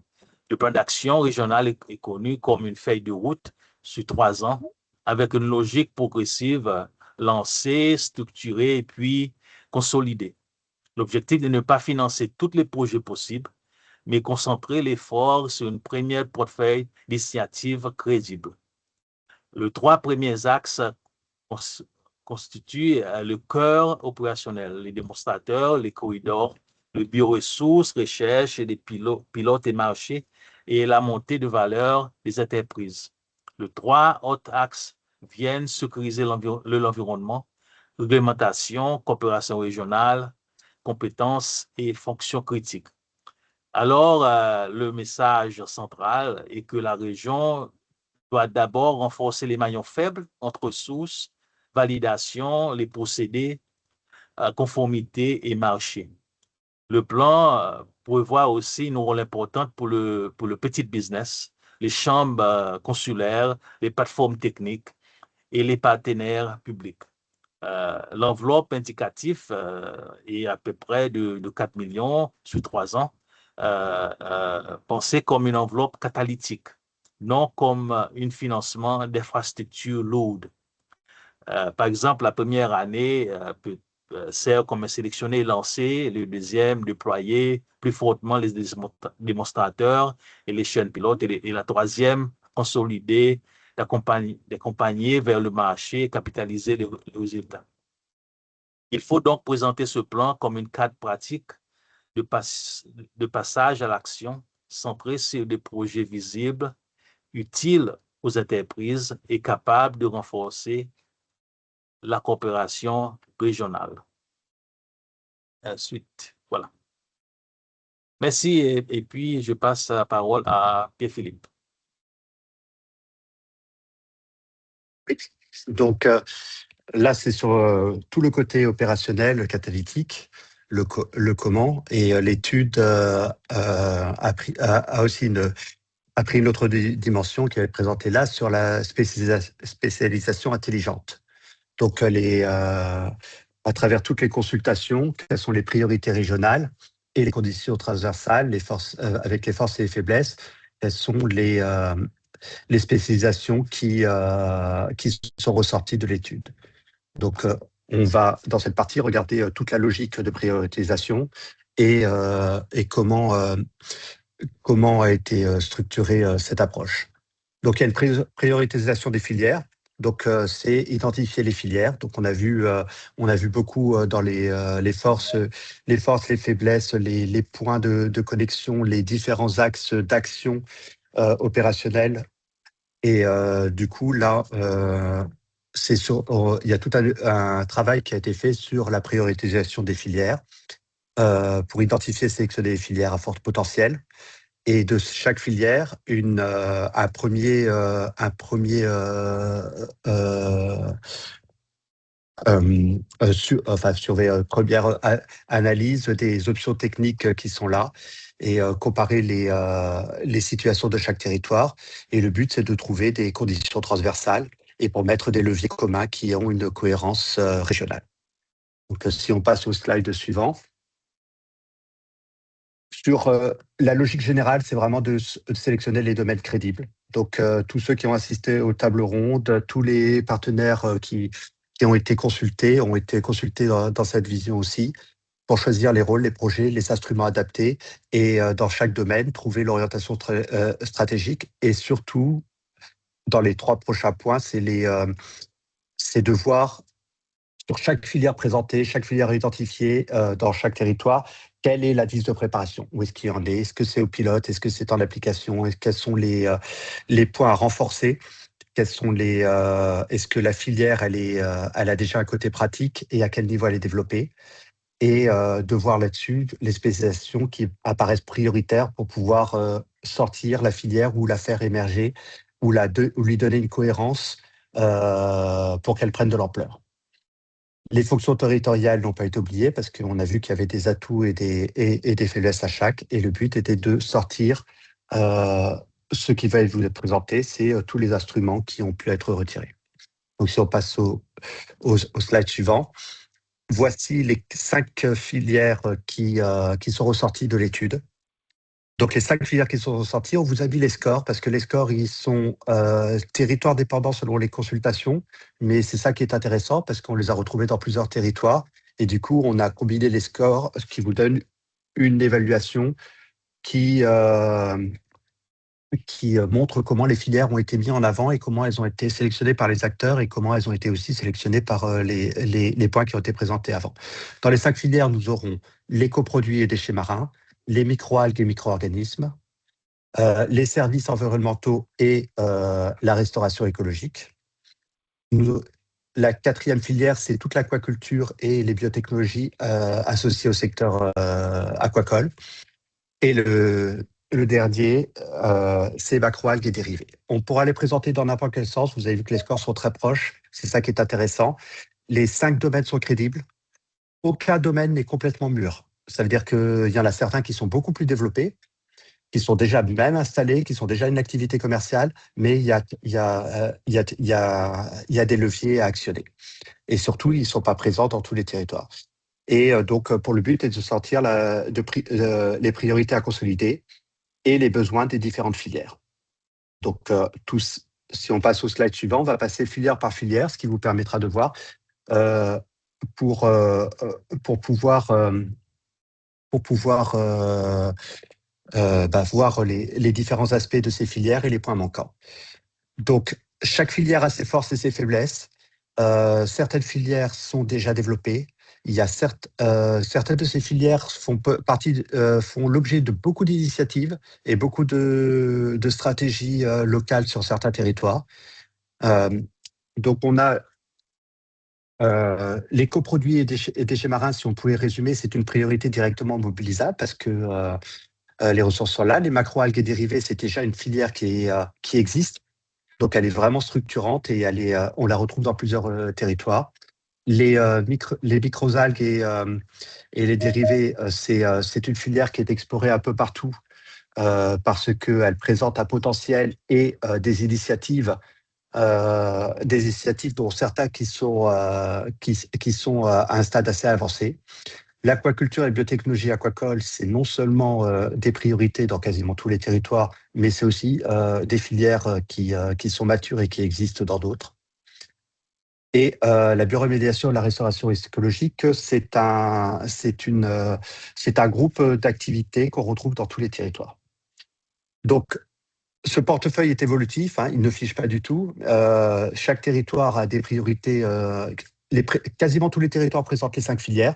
Speaker 4: Le plan d'action régional est connu comme une feuille de route sur 3 ans avec une logique progressive lancée, structurée et puis consolidée. L'objectif est de ne pas financer tous les projets possibles, mais concentrer l'effort sur une première portefeuille d'initiatives crédibles. Les 3 premiers axes constituent le cœur opérationnel, les démonstrateurs, les corridors, le bioressources, recherche et des pilotes et marchés et la montée de valeur des entreprises. Les 3 autres axes viennent sécuriser l'environnement, réglementation, coopération régionale, compétences et fonctions critiques. Alors, le message central est que la région doit d'abord renforcer les maillons faibles entre ressources, validation, les procédés, conformité et marché. Le plan prévoit aussi une rôle importante pour le petit business, les chambres consulaires, les plateformes techniques et les partenaires publics. L'enveloppe indicative est à peu près de 4 millions sur 3 ans, pensée comme une enveloppe catalytique, non comme un financement d'infrastructures lourdes. Par exemple, la première année peut sert comme un sélectionné et lancé, le deuxième déployer plus fortement les démonstrateurs et les chaînes pilotes, et la troisième consolider, d'accompagner vers le marché et capitaliser les résultats. Il faut donc présenter ce plan comme une carte pratique de passage à l'action centrée sur des projets visibles, utiles aux entreprises et capables de renforcer la coopération régionale. Ensuite, voilà. Merci et puis je passe la parole à Pierre-Philippe.
Speaker 7: Donc là, c'est sur tout le côté opérationnel, catalytique, le comment, et l'étude a pris une autre dimension qui est présentée là sur la spécialisation intelligente. Donc, à travers toutes les consultations, quelles sont les priorités régionales et les conditions transversales, avec les forces et les faiblesses, quelles sont les spécialisations qui sont ressorties de l'étude. Donc, on va, dans cette partie, regarder toute la logique de prioritisation et comment a été structurée cette approche. Donc, il y a une prioritisation des filières. Donc, c'est identifier les filières. Donc, on a vu beaucoup dans les forces, les faiblesses, les points de connexion, les différents axes d'action opérationnels. Et du coup, là, il y a tout un travail qui a été fait sur la prioritisation des filières pour identifier et sélectionner les filières à fort potentiel. Et de chaque filière, un premier première analyse des options techniques qui sont là et comparer les situations de chaque territoire. Et le but, c'est de trouver des conditions transversales et pour mettre des leviers communs qui ont une cohérence régionale. Donc, si on passe au slide suivant. Sur la logique générale, c'est vraiment de sélectionner les domaines crédibles. Donc, tous ceux qui ont assisté aux tables rondes, tous les partenaires qui ont été consultés dans cette vision aussi, pour choisir les rôles, les projets, les instruments adaptés et dans chaque domaine, trouver l'orientation stratégique. Et surtout, dans les 3 prochains points, c'est de voir sur chaque filière présentée, chaque filière identifiée dans chaque territoire, quelle est la liste de préparation? Où est-ce qu'il en est? Est-ce que c'est au pilote? Est-ce que c'est en application? Quels sont les points à renforcer? Est-ce que la filière, elle a déjà un côté pratique et à quel niveau elle est développée? Et de voir là-dessus les spécialisations qui apparaissent prioritaires pour pouvoir sortir la filière ou la faire émerger ou lui donner une cohérence pour qu'elle prenne de l'ampleur. Les fonctions territoriales n'ont pas été oubliées parce qu'on a vu qu'il y avait des atouts et des faiblesses à chaque. Et le but était de sortir ce qui va vous être présenté, c'est tous les instruments qui ont pu être retirés. Donc, si on passe au slide suivant, voici les 5 filières qui sont ressorties de l'étude. Donc, les 5 filières qui sont ressorties, on vous a mis les scores parce que les scores, ils sont territoires dépendants selon les consultations. Mais c'est ça qui est intéressant parce qu'on les a retrouvés dans plusieurs territoires. Et du coup, on a combiné les scores, ce qui vous donne une évaluation qui montre comment les filières ont été mises en avant et comment elles ont été sélectionnées par les acteurs et comment elles ont été aussi sélectionnées par les points qui ont été présentés avant. Dans les 5 filières, nous aurons les coproduits et déchets marins, les microalgues et micro-organismes, les services environnementaux et la restauration écologique. La 4e filière, c'est toute l'aquaculture et les biotechnologies associées au secteur aquacole. Et le dernier, c'est macroalgues et dérivés. On pourra les présenter dans n'importe quel sens. Vous avez vu que les scores sont très proches. C'est ça qui est intéressant. Les 5 domaines sont crédibles. Aucun domaine n'est complètement mûr. Ça veut dire qu'il y en a certains qui sont beaucoup plus développés, qui sont déjà même installés, qui sont déjà une activité commerciale, mais il y a des leviers à actionner. Et surtout, ils ne sont pas présents dans tous les territoires. Et donc, pour le but est de sortir les priorités à consolider et les besoins des différentes filières. Donc, si on passe au slide suivant, on va passer filière par filière, ce qui vous permettra de voir pour pouvoir voir les différents aspects de ces filières et les points manquants. Donc, chaque filière a ses forces et ses faiblesses. Certaines filières sont déjà développées. Il y a certaines de ces filières font l'objet de beaucoup d'initiatives et beaucoup de stratégies locales sur certains territoires. Donc, on a les coproduits et déchets marins, si on pouvait résumer, c'est une priorité directement mobilisable parce que les ressources sont là. Les macroalgues et dérivés, c'est déjà une filière qui existe. Donc, elle est vraiment structurante et on la retrouve dans plusieurs territoires. Les microalgues et les dérivés, c'est une filière qui est explorée un peu partout parce qu'elle présente un potentiel et des initiatives dont certains qui sont à un stade assez avancé. L'aquaculture et la biotechnologie aquacole, c'est non seulement des priorités dans quasiment tous les territoires, mais c'est aussi des filières qui sont matures et qui existent dans d'autres. Et la bioremédiation et la restauration écologique, c'est un groupe d'activités qu'on retrouve dans tous les territoires. Donc, ce portefeuille est évolutif, il ne fiche pas du tout. Chaque territoire a des priorités. Quasiment tous les territoires présentent les 5 filières.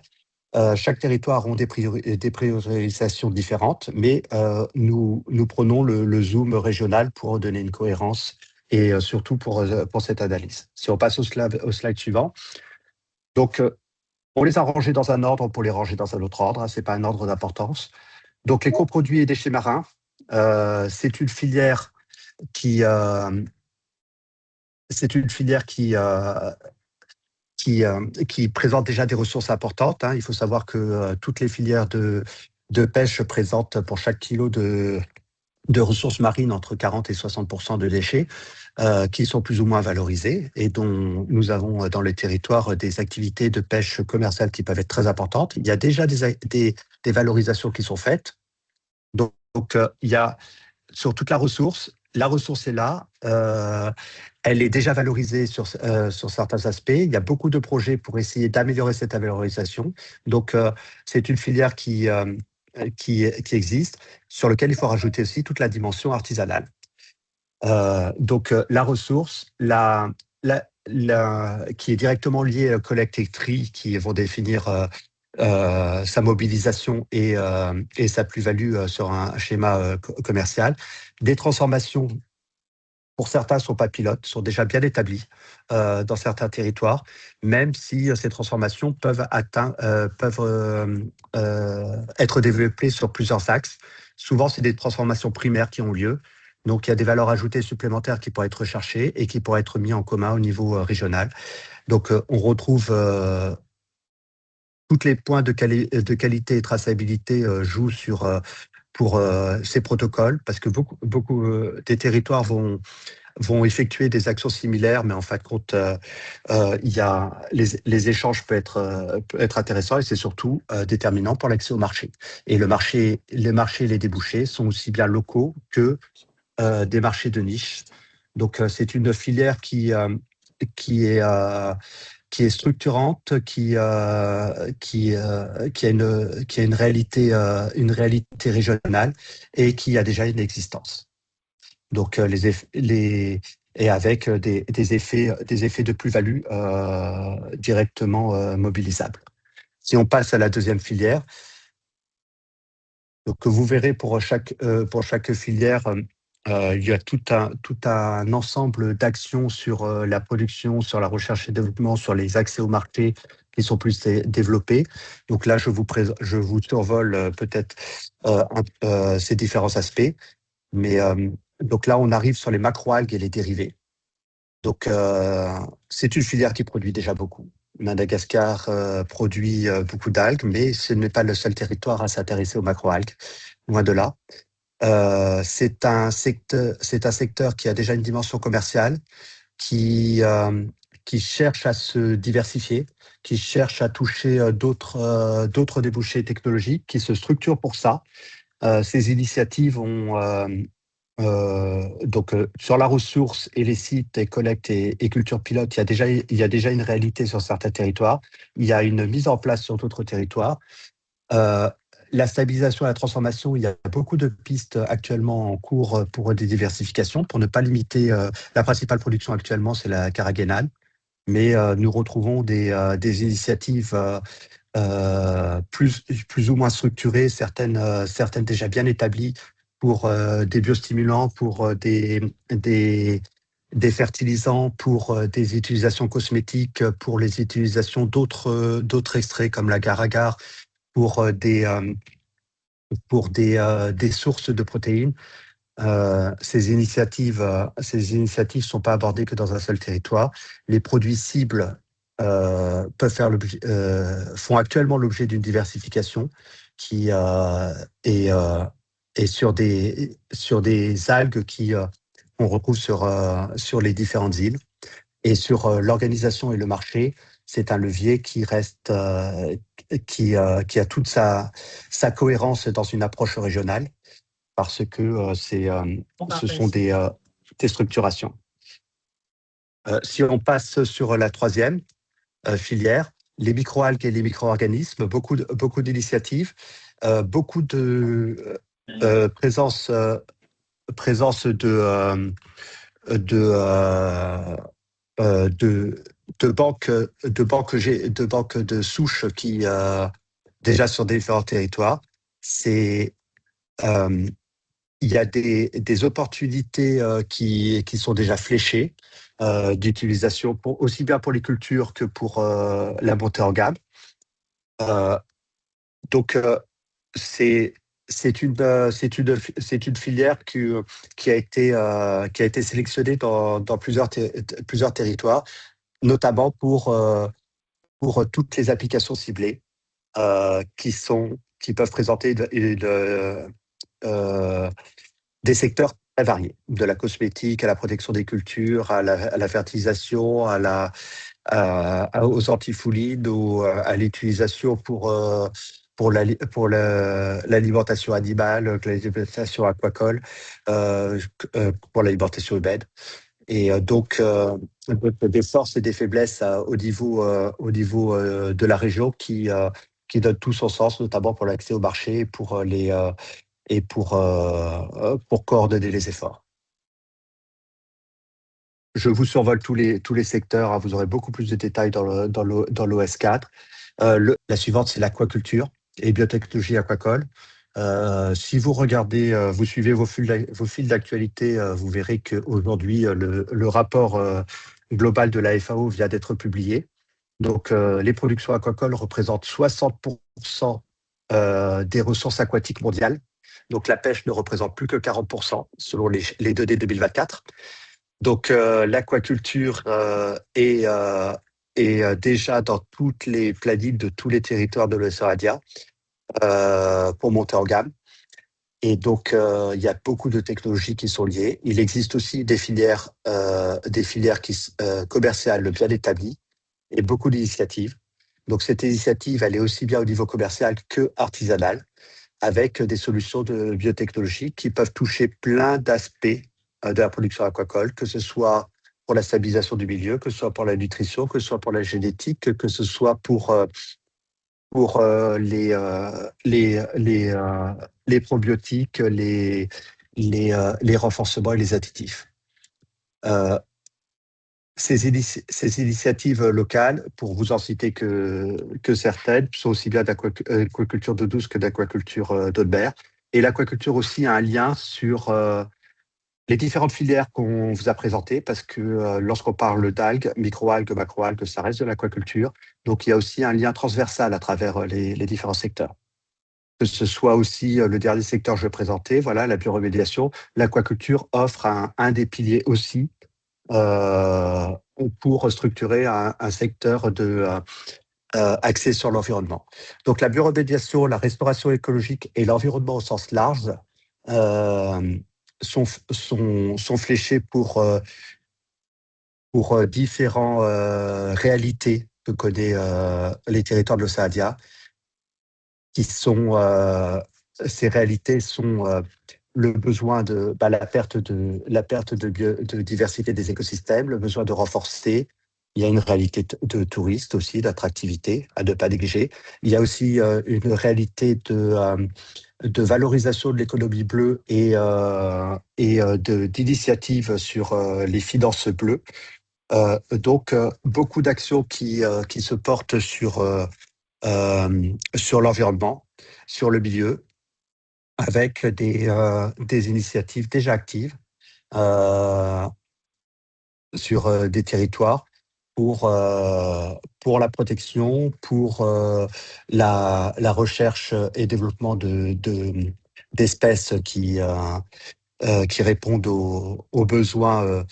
Speaker 7: Chaque territoire a des priorisations différentes, mais nous prenons le zoom régional pour donner une cohérence et surtout pour cette analyse. Si on passe au slide suivant. Donc, on les a rangés dans un ordre pour les ranger dans un autre ordre. Ce n'est pas un ordre d'importance. Donc, les coproduits et déchets marins, c'est une filière qui présente déjà des ressources importantes. Il faut savoir que toutes les filières de pêche présentent pour chaque kilo de ressources marines entre 40 et 60% de déchets qui sont plus ou moins valorisés et dont nous avons dans le territoire des activités de pêche commerciale qui peuvent être très importantes. Il y a déjà des valorisations qui sont faites. Donc, il y a sur toute la ressource est là, elle est déjà valorisée sur certains aspects. Il y a beaucoup de projets pour essayer d'améliorer cette valorisation. Donc, c'est une filière qui existe, sur lequel il faut rajouter aussi toute la dimension artisanale. Donc, la ressource, qui est directement liée à collecte et tri, qui vont définir sa mobilisation et sa plus-value sur un schéma commercial. Des transformations, pour certains, ne sont pas pilotes, sont déjà bien établies dans certains territoires, même si ces transformations peuvent être développées sur plusieurs axes. Souvent, c'est des transformations primaires qui ont lieu. Donc, il y a des valeurs ajoutées supplémentaires qui pourraient être recherchées et qui pourraient être mis en commun au niveau régional. Donc, on retrouve tous les points de qualité et traçabilité jouent pour ces protocoles, parce que beaucoup des territoires vont effectuer des actions similaires, mais en fin de compte, les échanges peuvent être intéressants et c'est surtout déterminant pour l'accès au marché. Et les marchés et les débouchés sont aussi bien locaux que des marchés de niche. Donc, c'est une filière qui est structurante, qui a une réalité régionale et qui a déjà une existence. Donc, et avec des effets de plus-value directement mobilisables. Si on passe à la deuxième filière, donc vous verrez pour chaque filière, il y a tout un ensemble d'actions sur la production, sur la recherche et développement, sur les accès au marché développés. Donc là, je vous survole peut-être ces différents aspects. Mais donc là, on arrive sur les macroalgues et les dérivés. Donc, c'est une filière qui produit déjà beaucoup. Madagascar produit beaucoup d'algues, mais ce n'est pas le seul territoire à s'intéresser aux macroalgues, loin de là. C'est un secteur qui a déjà une dimension commerciale, qui cherche à se diversifier, qui cherche à toucher d'autres débouchés technologiques, qui se structure pour ça. Ces initiatives ont sur la ressource et les sites et collecte et culture pilote, il y a déjà une réalité sur certains territoires. Il y a une mise en place sur d'autres territoires. La stabilisation et la transformation, il y a beaucoup de pistes actuellement en cours pour des diversifications, pour ne pas limiter. La principale production actuellement, c'est la caragénale, mais nous retrouvons des initiatives plus ou moins structurées, certaines déjà bien établies, pour des biostimulants, pour des fertilisants, pour des utilisations cosmétiques, pour les utilisations d'autres extraits comme l'agar-agar, pour des sources de protéines. Ces initiatives sont pas abordées que dans un seul territoire. Les produits cibles font actuellement l'objet d'une diversification qui est sur des algues qu'on retrouve sur les différentes îles. Et sur l'organisation et le marché, c'est un levier qui reste, qui a toute sa cohérence dans une approche régionale, parce que ce sont des structurations. Si on passe sur la troisième filière, les microalgues et les micro-organismes, beaucoup d'initiatives, beaucoup de présence de banques de souches qui déjà sur différents territoires. Il y a des opportunités qui sont déjà fléchées d'utilisation aussi bien pour les cultures que pour la montée en gamme. Donc c'est une filière qui a été sélectionnée dans plusieurs territoires, notamment pour toutes les applications ciblées qui peuvent présenter des secteurs très variés, de la cosmétique à la protection des cultures, à la fertilisation, aux antifoulines, ou à l'utilisation pour l'alimentation animale, l'alimentation aquacole, pour l'alimentation humaine. Et donc, des forces et des faiblesses au niveau de la région qui donnent tout son sens, notamment pour l'accès au marché et pour coordonner les efforts. Je vous survole tous les secteurs, hein, vous aurez beaucoup plus de détails dans l'OS 4. La suivante, c'est l'aquaculture et biotechnologie aquacole. Si vous regardez, vous suivez vos fils d'actualité, vous verrez qu'aujourd'hui, le rapport global de la FAO vient d'être publié. Donc, les productions aquacoles représentent 60% des ressources aquatiques mondiales. Donc, la pêche ne représente plus que 40% selon les données 2024. Donc, l'aquaculture est déjà dans toutes les plannings de tous les territoires de l'océan Indien pour monter en gamme. Et donc, il y a beaucoup de technologies qui sont liées. Il existe aussi des filières commerciales bien établies et beaucoup d'initiatives. Donc, cette initiative, elle est aussi bien au niveau commercial que artisanal, avec des solutions de biotechnologie qui peuvent toucher plein d'aspects de la production aquacole, que ce soit pour la stabilisation du milieu, que ce soit pour la nutrition, que ce soit pour la génétique, que ce soit pour les probiotiques, les renforcements et les additifs. Ces initiatives locales, pour vous en citer que certaines, sont aussi bien d'aquaculture d'eau douce que d'aquaculture d'eau de mer. Et l'aquaculture aussi a un lien sur les différentes filières qu'on vous a présentées, parce que lorsqu'on parle d'algues, microalgues, macroalgues, ça reste de l'aquaculture. Donc, il y a aussi un lien transversal à travers les différents secteurs. Que ce soit aussi le dernier secteur que je vais présenter, voilà, la bioremédiation, l'aquaculture offre un des piliers aussi pour structurer un secteur axé sur l'environnement. Donc, la bioremédiation, la restauration écologique et l'environnement au sens large sont fléchés pour différentes réalités que connaît les territoires de l'Océania, qui sont ces réalités sont le besoin de la perte de diversité des écosystèmes, le besoin de renforcer. Il y a une réalité de touristes aussi, d'attractivité à ne pas négliger. Il y a aussi une réalité de valorisation de l'économie bleue et d'initiatives sur les finances bleues. Donc, beaucoup d'actions qui se portent sur l'environnement, sur le milieu, avec des initiatives déjà actives sur des territoires pour la protection, pour la recherche et développement d'espèces qui répondent aux besoins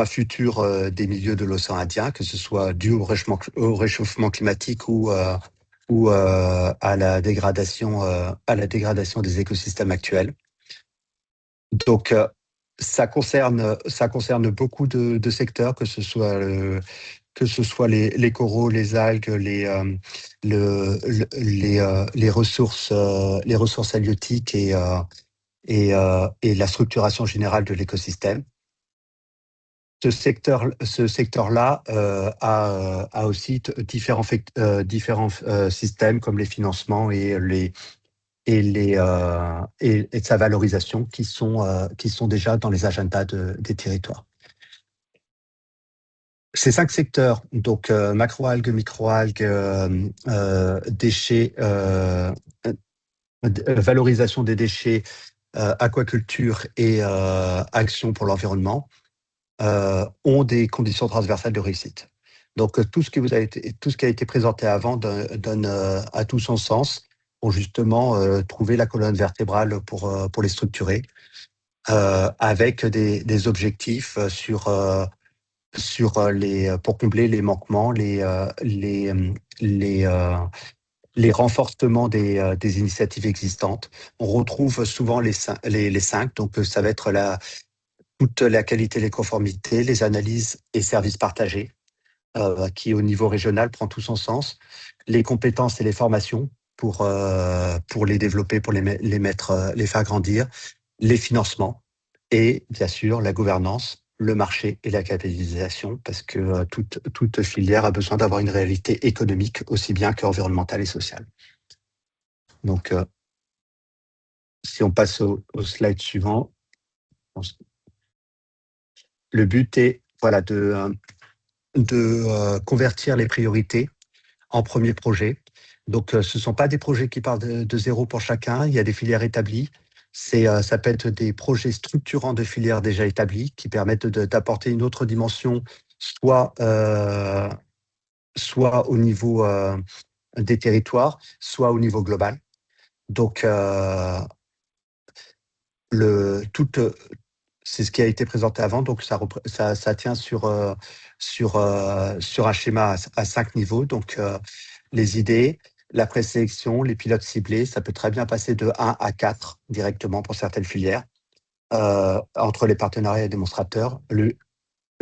Speaker 7: futurs des milieux de l'océan Indien, que ce soit dû au réchauffement climatique ou à la dégradation des écosystèmes actuels. Donc, ça concerne beaucoup de secteurs, que ce soit les coraux, les algues, les ressources halieutiques et la structuration générale de l'écosystème. Ce secteur-là a aussi différents systèmes comme les financements et sa valorisation qui sont déjà dans les agendas des territoires. Ces 5 secteurs, donc macroalgues, microalgues, déchets, valorisation des déchets, aquaculture et action pour l'environnement, ont des conditions transversales de réussite. Donc, tout ce qui a été présenté avant donne à tout son sens pour justement trouver la colonne vertébrale pour les structurer, avec des objectifs pour combler les manquements, les renforcements des initiatives existantes. On retrouve souvent les 5, donc ça va être toute la qualité et les conformités, les analyses et services partagés, qui au niveau régional prend tout son sens, les compétences et les formations pour les développer, pour les faire grandir, les financements et bien sûr la gouvernance, le marché et la capitalisation, parce que toute filière a besoin d'avoir une réalité économique aussi bien qu'environnementale et sociale. Donc, si on passe au slide suivant, le but est de convertir les priorités en premiers projets. Donc, ce ne sont pas des projets qui partent de zéro pour chacun. Il y a des filières établies. Ça peut être des projets structurants de filières déjà établies qui permettent d'apporter une autre dimension, soit au niveau des territoires, soit au niveau global. Donc, c'est ce qui a été présenté avant, donc ça tient sur un schéma à 5 niveaux. Donc, les idées, la présélection, les pilotes ciblés, ça peut très bien passer de 1 à 4 directement pour certaines filières, entre les partenariats et démonstrateurs. Le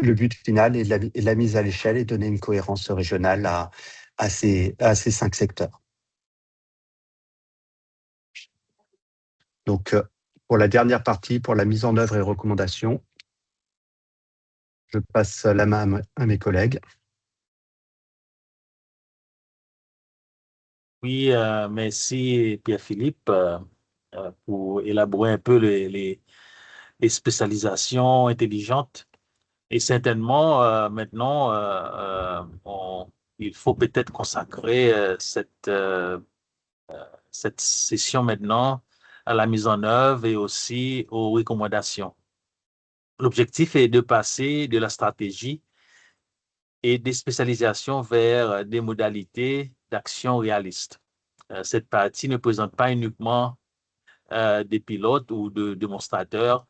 Speaker 7: but final est de la mise à l'échelle et donner une cohérence régionale à ces 5 secteurs. Donc, pour la dernière partie, pour la mise en œuvre et recommandations, je passe la main à mes collègues.
Speaker 4: Oui, merci Pierre-Philippe pour élaborer un peu les spécialisations intelligentes. Et certainement, maintenant, il faut peut-être consacrer cette session maintenant à la mise en œuvre et aussi aux recommandations. L'objectif est de passer de la stratégie et des spécialisations vers des modalités d'action réalistes. Cette partie ne présente pas uniquement des pilotes ou de démonstrateurs,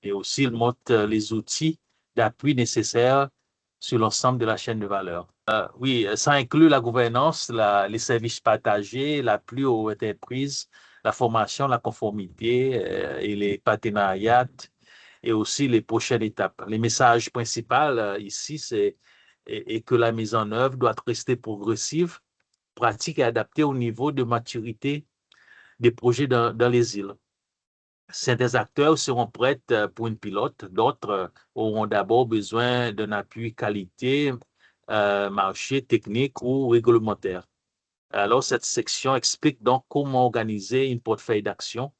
Speaker 4: et aussi il montre les outils d'appui nécessaires sur l'ensemble de la chaîne de valeur. Oui, ça inclut la gouvernance, les services partagés, l'appui aux entreprises, la formation, la conformité et les partenariats et aussi les prochaines étapes. Les messages principaux ici, c'est que la mise en œuvre doit rester progressive, pratique et adaptée au niveau de maturité des projets dans les îles. Certains acteurs seront prêts pour une pilote, d'autres auront d'abord besoin d'un appui qualité, marché, technique ou réglementaire. Alors, cette section explique donc comment organiser une portefeuille d'action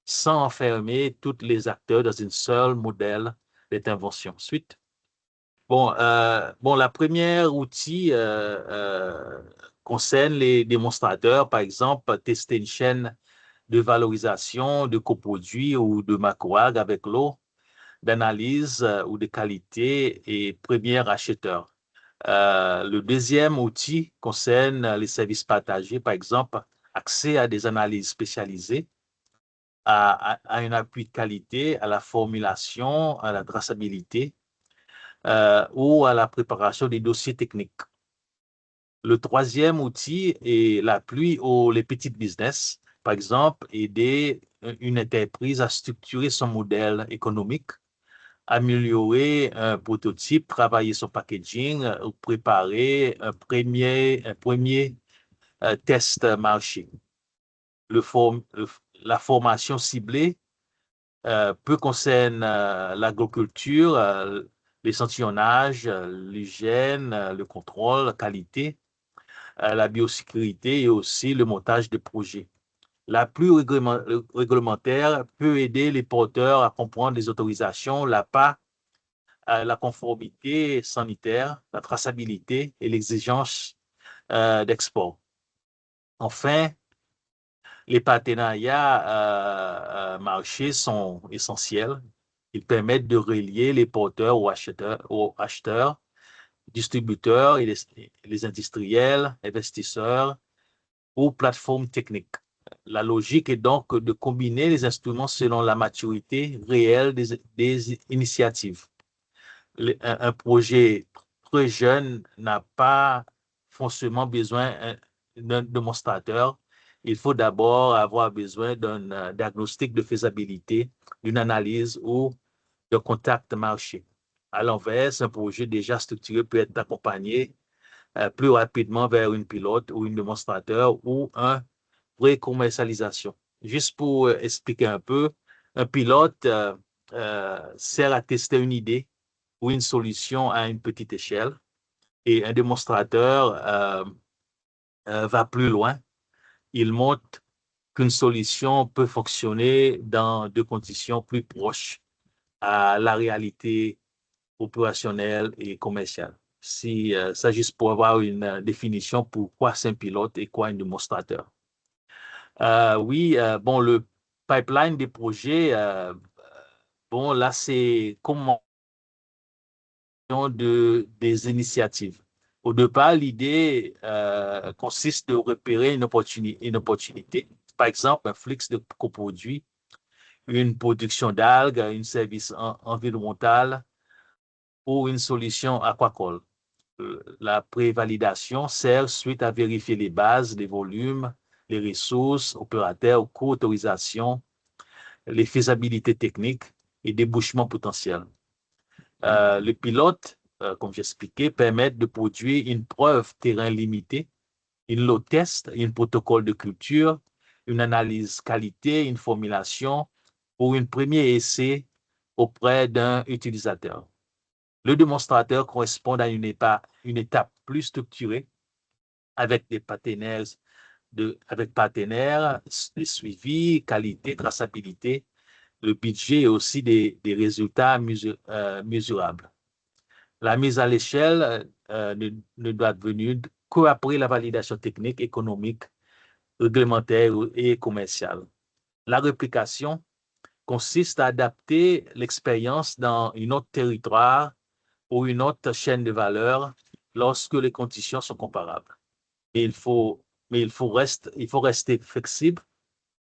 Speaker 4: sans enfermer tous les acteurs dans un seul modèle d'intervention. Suite. Bon, la première outil concerne les démonstrateurs, par exemple, tester une chaîne de valorisation de coproduits ou de macroalgues avec l'eau, d'analyse ou de qualité et premier acheteur. Le deuxième outil concerne les services partagés, par exemple, accès à des analyses spécialisées, à un appui de qualité, à la formulation, à la traçabilité ou à la préparation des dossiers techniques. Le troisième outil est l'appui aux les petites business, par exemple, aider une entreprise à structurer son modèle économique, améliorer un prototype, travailler son packaging, ou préparer un premier test marché. La formation ciblée peut concerner l'agriculture, l'échantillonnage, l'hygiène, le contrôle, la qualité, la biosécurité et aussi le montage de projets. L'appui réglementaire peut aider les porteurs à comprendre les autorisations, l'APA, la conformité sanitaire, la traçabilité et l'exigence d'export. Enfin, les partenariats marchés sont essentiels. Ils permettent de relier les porteurs aux acheteurs, distributeurs et les industriels, investisseurs ou plateformes techniques. La logique est donc de combiner les instruments selon la maturité réelle des initiatives. Un projet très jeune n'a pas forcément besoin d'un démonstrateur. Il faut d'abord avoir besoin d'un diagnostic de faisabilité, d'une analyse ou de contact marché. À l'inverse, un projet déjà structuré peut être accompagné plus rapidement vers une pilote ou un démonstrateur ou un pré-commercialisation. Juste pour expliquer un peu, un pilote sert à tester une idée ou une solution à une petite échelle et un démonstrateur va plus loin. Il montre qu'une solution peut fonctionner dans des conditions plus proches à la réalité opérationnelle et commerciale. Si ça juste pour avoir une définition pour quoi c'est un pilote et quoi un démonstrateur. Oui, bon, le pipeline des projets, bon, là, c'est comment des initiatives. Au départ, l'idée consiste de repérer une opportunité. Par exemple, un flux de coproduits, une production d'algues, un service environnemental ou une solution aquacole. La prévalidation sert ensuite à vérifier les bases, les volumes, les ressources, opérateurs, coûts, autorisations, les faisabilités techniques et débouchements potentiels. Les pilotes, comme j'expliquais, permettent de produire une preuve terrain limitée, une load test, un protocole de culture, une analyse qualité, une formulation ou un premier essai auprès d'un utilisateur. Le démonstrateur correspond à une étape plus structurée avec des partenaires, des suivis, qualité, traçabilité, le budget et aussi des résultats mesurables. La mise à l'échelle ne doit venir qu'après la validation technique, économique, réglementaire et commerciale. La réplication consiste à adapter l'expérience dans un autre territoire ou une autre chaîne de valeur lorsque les conditions sont comparables. Et il faut rester flexible.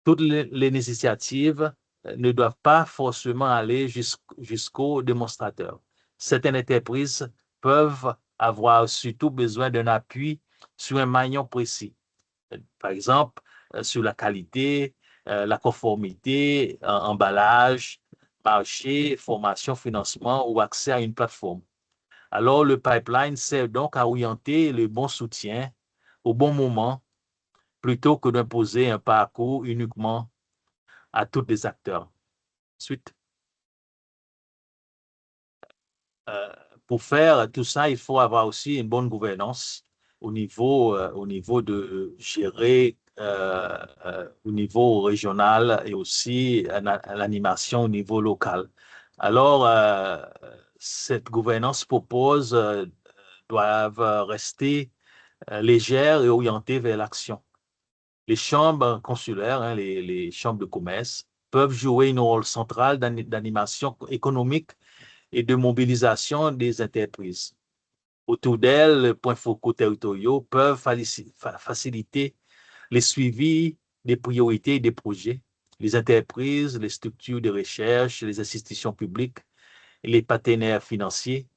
Speaker 4: Toutes les initiatives ne doivent pas forcément aller jusqu'au démonstrateur. Certaines entreprises peuvent avoir surtout besoin d'un appui sur un maillon précis. Par exemple, sur la qualité, la conformité, emballage, marché, formation, financement ou accès à une plateforme. Alors, le pipeline sert donc à orienter le bon soutien au bon moment plutôt que d'imposer un parcours uniquement à tous les acteurs. Ensuite, pour faire tout ça, il faut avoir aussi une bonne gouvernance au niveau de gérer au niveau régional et aussi l'animation au niveau local. Alors, cette gouvernance propose doivent rester légères et orientées vers l'action. Les chambres consulaires, hein, les chambres de commerce, peuvent jouer un rôle central d'animation économique et de mobilisation des entreprises. Autour d'elles, les points focaux territoriaux peuvent faciliter les suivis des priorités et des projets. Les entreprises, les structures de recherche, les institutions publiques et les partenaires financiers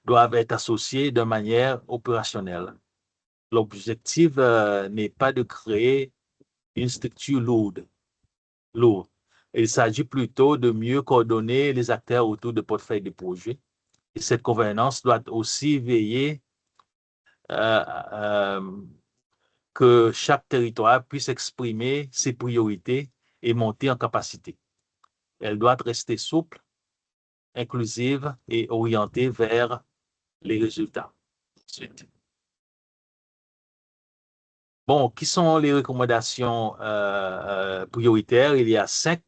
Speaker 4: doivent être associés de manière opérationnelle. L'objectif n'est pas de créer une structure lourde. Il s'agit plutôt de mieux coordonner les acteurs autour de portefeuilles de projets. Et cette gouvernance doit aussi veiller que chaque territoire puisse exprimer ses priorités et monter en capacité. Elle doit rester souple, inclusive et orientée vers les résultats. Ensuite. Bon, qui sont les recommandations prioritaires? Il y a 5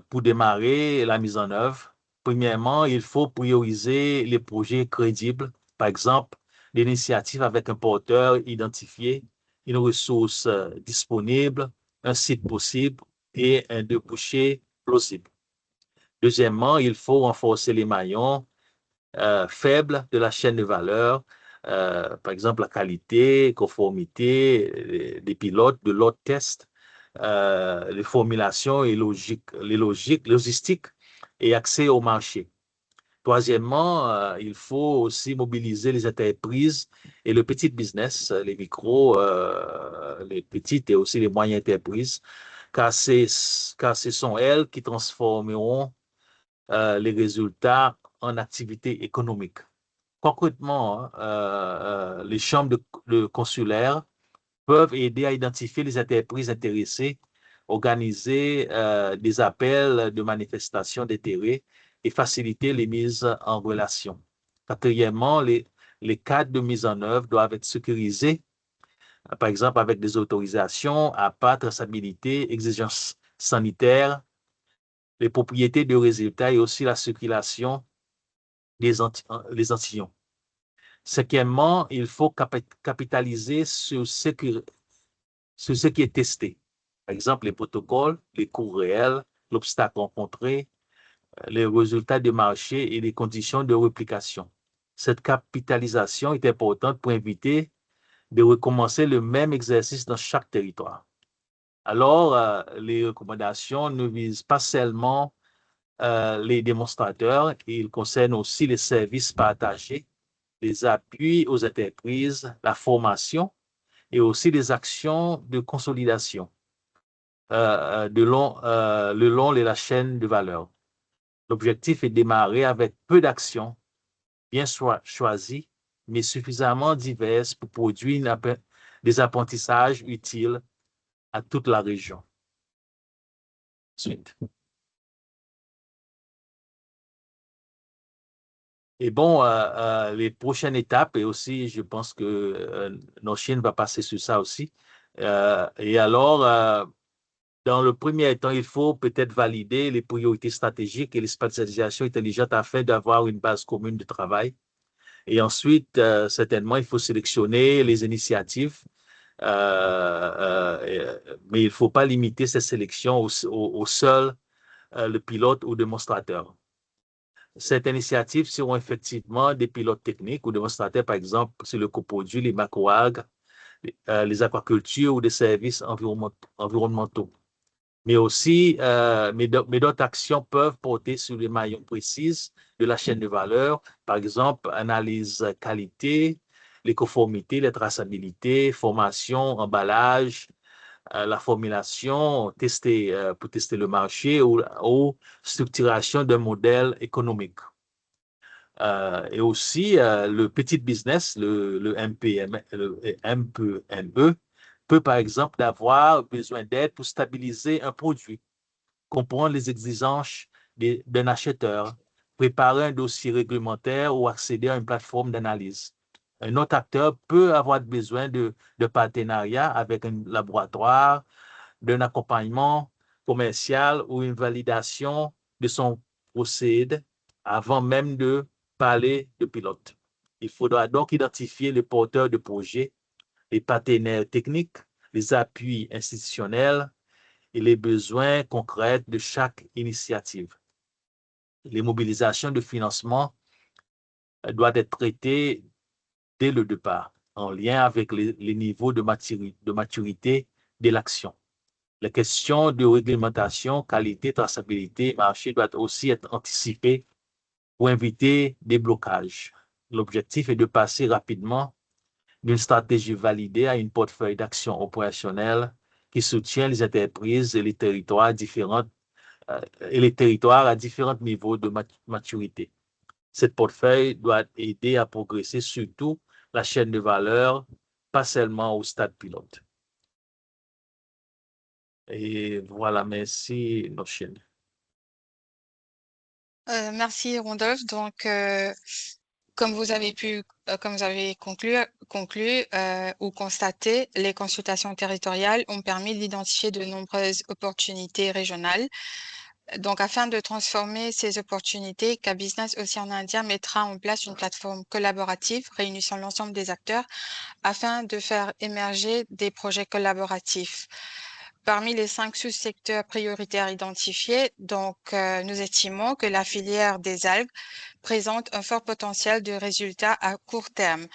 Speaker 4: pour démarrer la mise en œuvre. Premièrement, il faut prioriser les projets crédibles. Par exemple, l'initiative avec un porteur identifié, une ressource disponible, un site possible et un débouché plausible. Deuxièmement, il faut renforcer les maillons faibles de la chaîne de valeur, par exemple la qualité, conformité, des pilotes, de lot test, les formulations et logistiques et accès au marché. Troisièmement, il faut aussi mobiliser les entreprises et le petit business, les micros, les petites et aussi les moyennes entreprises, car ce sont elles qui transformeront les résultats en activité économique. Concrètement, les chambres de consulaires peuvent aider à identifier les entreprises intéressées, organiser des appels de manifestation d'intérêt et faciliter les mises en relation. Quatrièmement, les cadres de mise en œuvre doivent être sécurisés, par exemple avec des autorisations, APA, traçabilité, exigences sanitaires, les propriétés de résultats et aussi la circulation des échantillons. Cinquièmement, il faut capitaliser sur ce qui est testé. Par exemple, les protocoles, les coûts réels, l'obstacle rencontré, les résultats de marché et les conditions de réplication. Cette capitalisation est importante pour éviter de recommencer le même exercice dans chaque territoire. Alors, les recommandations ne visent pas seulement les démonstrateurs, ils concernent aussi les services partagés, les appuis aux entreprises, la formation et aussi des actions de consolidation le long de la chaîne de valeur. L'objectif est de démarrer avec peu d'actions bien choisies, mais suffisamment diverses pour produire des apprentissages utiles à toute la région. Ensuite. Et bon, les prochaines étapes, et aussi, je pense que Noshine va passer sur ça aussi. Et alors, dans le premier temps, il faut peut-être valider les priorités stratégiques et les spécialisations intelligentes afin d'avoir une base commune de travail. Et ensuite, certainement, il faut sélectionner les initiatives Mais il ne faut pas limiter ces sélections au seul le pilote ou démonstrateur. Cette initiative seront effectivement des pilotes techniques ou démonstrateurs, par exemple, sur le coproduit, les macroalgues, les aquacultures ou des services environnementaux. Mais aussi, mais d'autres actions peuvent porter sur les maillons précis de la chaîne de valeur, par exemple, analyse qualité, les conformités, les traçabilités, formation, emballage, la formulation, pour tester le marché ou structuration d'un modèle économique. Et aussi, le petit business, le MPME, peut par exemple avoir besoin d'aide pour stabiliser un produit, comprendre les exigences d'un acheteur, préparer un dossier réglementaire ou accéder à une plateforme d'analyse. Un autre acteur peut avoir besoin de partenariat avec un laboratoire, d'un accompagnement commercial ou une validation de son procédé avant même de parler de pilote. Il faudra donc identifier les porteurs de projet, les partenaires techniques, les appuis institutionnels et les besoins concrets de chaque initiative. Les mobilisations de financement doivent être traitées dès le départ, en lien avec les niveaux de maturité de l'action. Les questions de réglementation, qualité, traçabilité, marché doivent aussi être anticipées pour éviter des blocages. L'objectif est de passer rapidement d'une stratégie validée à une portefeuille d'action opérationnelle qui soutient les entreprises et les territoires à différents niveaux de maturité. Cette portefeuille doit aider à progresser surtout la chaîne de valeur, pas seulement au stade pilote. Et voilà, merci, Noshine.
Speaker 2: Merci Randolph. Donc, comme vous avez conclu ou constaté, les consultations territoriales ont permis d'identifier de nombreuses opportunités régionales. Donc, afin de transformer ces opportunités, K-Business Océan Indien mettra en place une plateforme collaborative réunissant l'ensemble des acteurs afin de faire émerger des projets collaboratifs. Parmi les 5 sous-secteurs prioritaires identifiés, donc, nous estimons que la filière des algues présente un fort potentiel de résultats à court terme.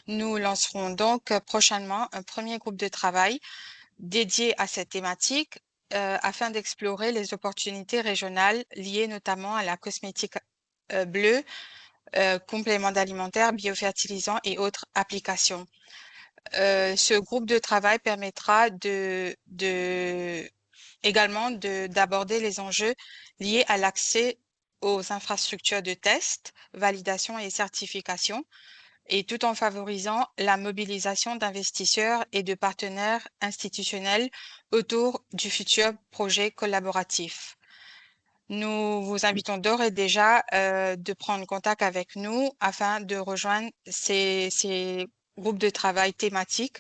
Speaker 2: Nous lancerons donc prochainement un premier groupe de travail dédié à cette thématique afin d'explorer les opportunités régionales liées notamment à la cosmétique bleue, compléments alimentaires, biofertilisants et autres applications. Ce groupe de travail permettra également d'aborder les enjeux liés à l'accès aux infrastructures de test, validation et certification, et tout en favorisant la mobilisation d'investisseurs et de partenaires institutionnels autour du futur projet collaboratif. Nous vous invitons d'ores et déjà de prendre contact avec nous afin de rejoindre ces groupes de travail thématiques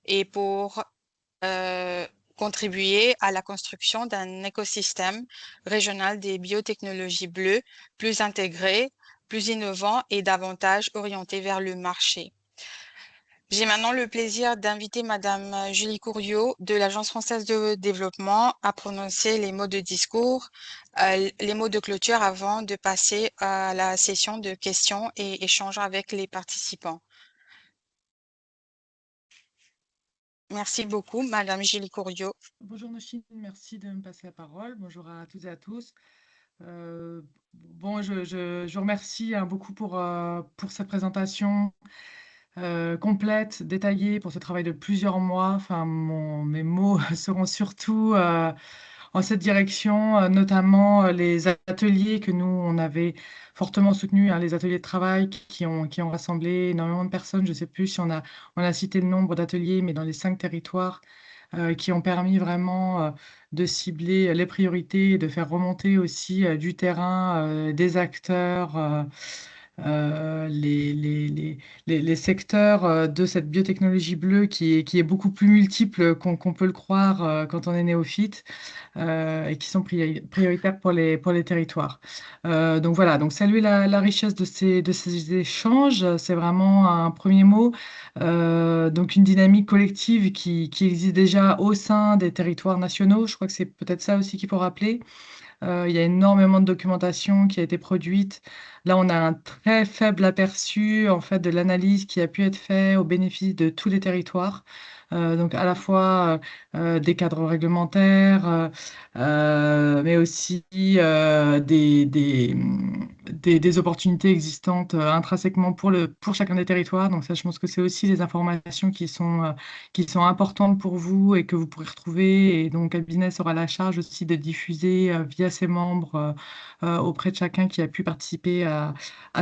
Speaker 2: et pour contribuer à la construction d'un écosystème régional des biotechnologies bleues plus intégré, plus innovant et davantage orienté vers le marché. J'ai maintenant le plaisir d'inviter Madame Julie Courriot de l'Agence française de développement à prononcer les mots de discours, les mots de clôture avant de passer à la session de questions et échanges avec les participants. Merci beaucoup, Madame Julie Courriot.
Speaker 8: Bonjour Noshine, merci de me passer la parole. Bonjour à toutes et à tous. Bon, je remercie beaucoup pour cette présentation complète, détaillée, pour ce travail de plusieurs mois. Enfin, mes mots seront surtout en cette direction, notamment les ateliers que nous, on avait fortement soutenus, hein, les ateliers de travail qui ont rassemblé énormément de personnes. Je ne sais plus si on a cité le nombre d'ateliers, mais dans les 5 territoires qui ont permis vraiment de cibler les priorités et de faire remonter aussi du terrain des acteurs les secteurs de cette biotechnologie bleue qui est beaucoup plus multiple qu'on peut le croire quand on est néophyte et qui sont prioritaires pour les territoires. Donc voilà, donc saluer la richesse de ces échanges, c'est vraiment un premier mot. Donc une dynamique collective qui existe déjà au sein des territoires nationaux. Je crois que c'est peut-être ça aussi qu'il faut rappeler. Il y a énormément de documentation qui a été produite. Là, on a un très faible aperçu en fait de l'analyse qui a pu être faite au bénéfice de tous les territoires. Donc à la fois des cadres réglementaires, mais aussi des opportunités existantes intrinsèquement pour chacun des territoires. Donc ça, je pense que c'est aussi des informations qui sont importantes pour vous et que vous pourrez retrouver. Et donc, Business aura la charge aussi de diffuser via ses membres auprès de chacun qui a pu participer à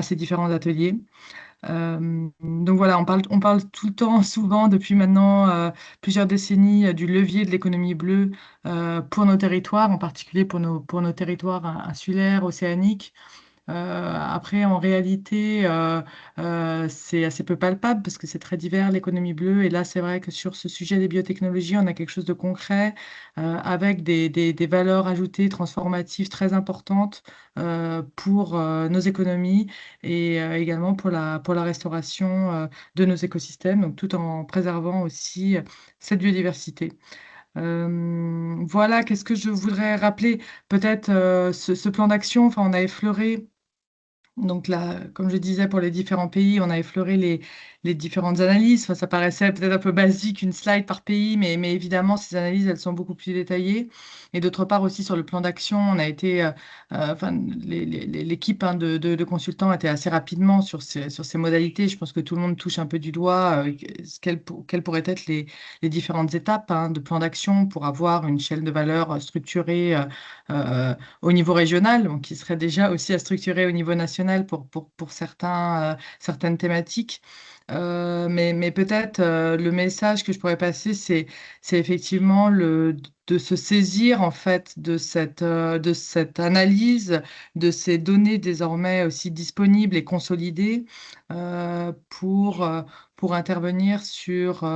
Speaker 8: ces différents ateliers. Donc voilà, on parle tout le temps, souvent, depuis maintenant plusieurs décennies, du levier de l'économie bleue pour nos territoires, en particulier pour nos territoires insulaires, océaniques. Après, en réalité, c'est assez peu palpable parce que c'est très divers, l'économie bleue. Et là, c'est vrai que sur ce sujet des biotechnologies, on a quelque chose de concret avec des valeurs ajoutées transformatives très importantes pour nos économies et également pour la restauration de nos écosystèmes, donc tout en préservant aussi cette biodiversité. Voilà, qu'est-ce que je voudrais rappeler? Peut-être ce plan d'action, enfin, on a effleuré donc là, comme je disais, pour les différents pays, on a effleuré les différentes analyses. Enfin, ça paraissait peut-être un peu basique, une slide par pays, mais évidemment, ces analyses, elles sont beaucoup plus détaillées. Et d'autre part aussi, sur le plan d'action, on a été, enfin, l'équipe de consultants était assez rapidement sur ces modalités. Je pense que tout le monde touche un peu du doigt quelles pourraient être les différentes étapes de plan d'action pour avoir une chaîne de valeur structurée au niveau régional, donc qui serait déjà aussi à structurer au niveau national pour certaines thématiques. Mais peut-être le message que je pourrais passer, c'est effectivement de se saisir en fait de cette analyse, de ces données désormais aussi disponibles et consolidées pour intervenir sur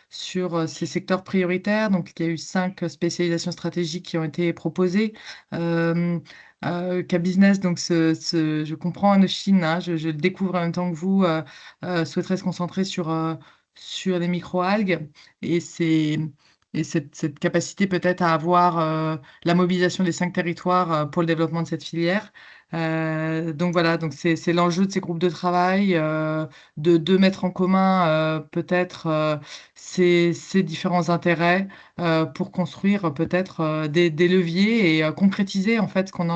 Speaker 8: ces secteurs prioritaires. Donc, il y a eu 5 spécialisations stratégiques qui ont été proposées. Euh, Business, donc je comprends Anoshine, je le découvre en même temps que vous, souhaiterait se concentrer sur les microalgues et, cette capacité peut-être à avoir la mobilisation des 5 territoires pour le développement de cette filière. Donc voilà, donc c'est l'enjeu de ces groupes de travail, de mettre en commun peut-être ces différents intérêts pour construire peut-être des leviers et concrétiser en fait ce qu'on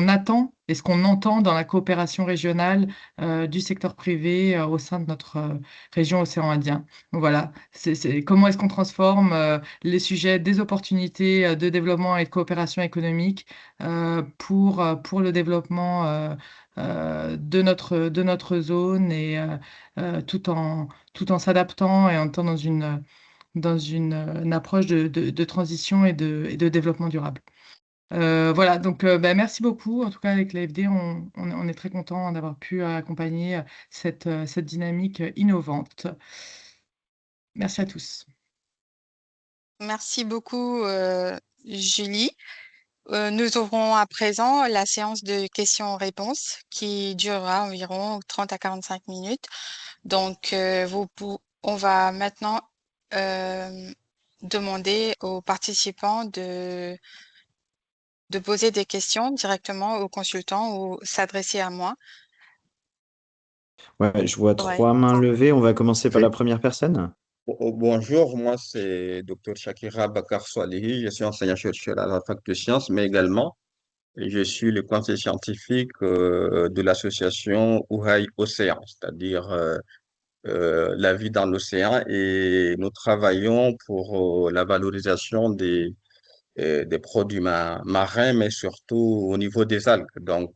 Speaker 8: attend et ce qu'on entend dans la coopération régionale du secteur privé au sein de notre région océan Indien. Donc voilà, comment est-ce qu'on transforme les sujets des opportunités de développement et de coopération économique pour le développement de notre zone et tout en s'adaptant et en étant dans une approche de transition et de développement durable. Voilà, donc merci beaucoup. En tout cas, avec l'AFD, on est très content d'avoir pu accompagner cette dynamique innovante. Merci à tous.
Speaker 2: Merci beaucoup, Julie. Nous ouvrons à présent la séance de questions-réponses qui durera environ 30 à 45 minutes. Donc, on va maintenant demander aux participants de poser des questions directement aux consultants ou s'adresser à moi.
Speaker 3: Ouais, je vois 3 mains levées. On va commencer par la première personne.
Speaker 9: Bonjour, moi c'est Dr Shakira Bakar Swalihi, je suis enseignant-chercheur à la fac de sciences, mais également je suis le conseiller scientifique de l'association Ouhai Océan, c'est-à-dire la vie dans l'océan, et nous travaillons pour la valorisation des produits marins, mais surtout au niveau des algues. Donc,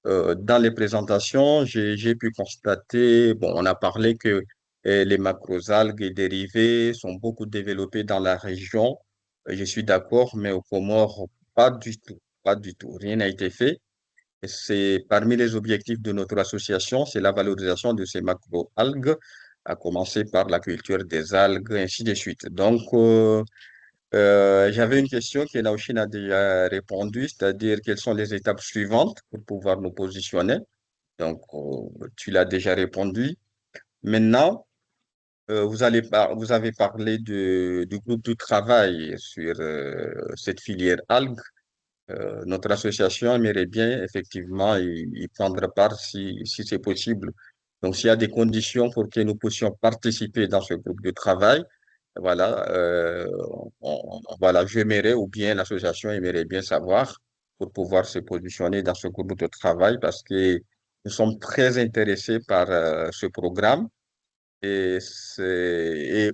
Speaker 9: dans les présentations, j'ai pu constater, bon, on a parlé que les macroalgues et dérivés sont beaucoup développés dans la région. Je suis d'accord, mais aux Comores, pas du tout, pas du tout. Rien n'a été fait. C'est parmi les objectifs de notre association, c'est la valorisation de ces macro-algues, à commencer par la culture des algues, ainsi de suite. Donc, j'avais une question que Naochine a déjà répondu, c'est-à-dire quelles sont les étapes suivantes pour pouvoir nous positionner. Donc, tu l'as déjà répondu. Maintenant, vous avez parlé du groupe de travail sur cette filière algues. Notre association aimerait bien effectivement y prendre part si c'est possible. Donc, s'il y a des conditions pour que nous puissions participer dans ce groupe de travail, voilà, voilà, j'aimerais ou bien l'association aimerait bien savoir pour pouvoir se positionner dans ce groupe de travail parce que nous sommes très intéressés par ce programme et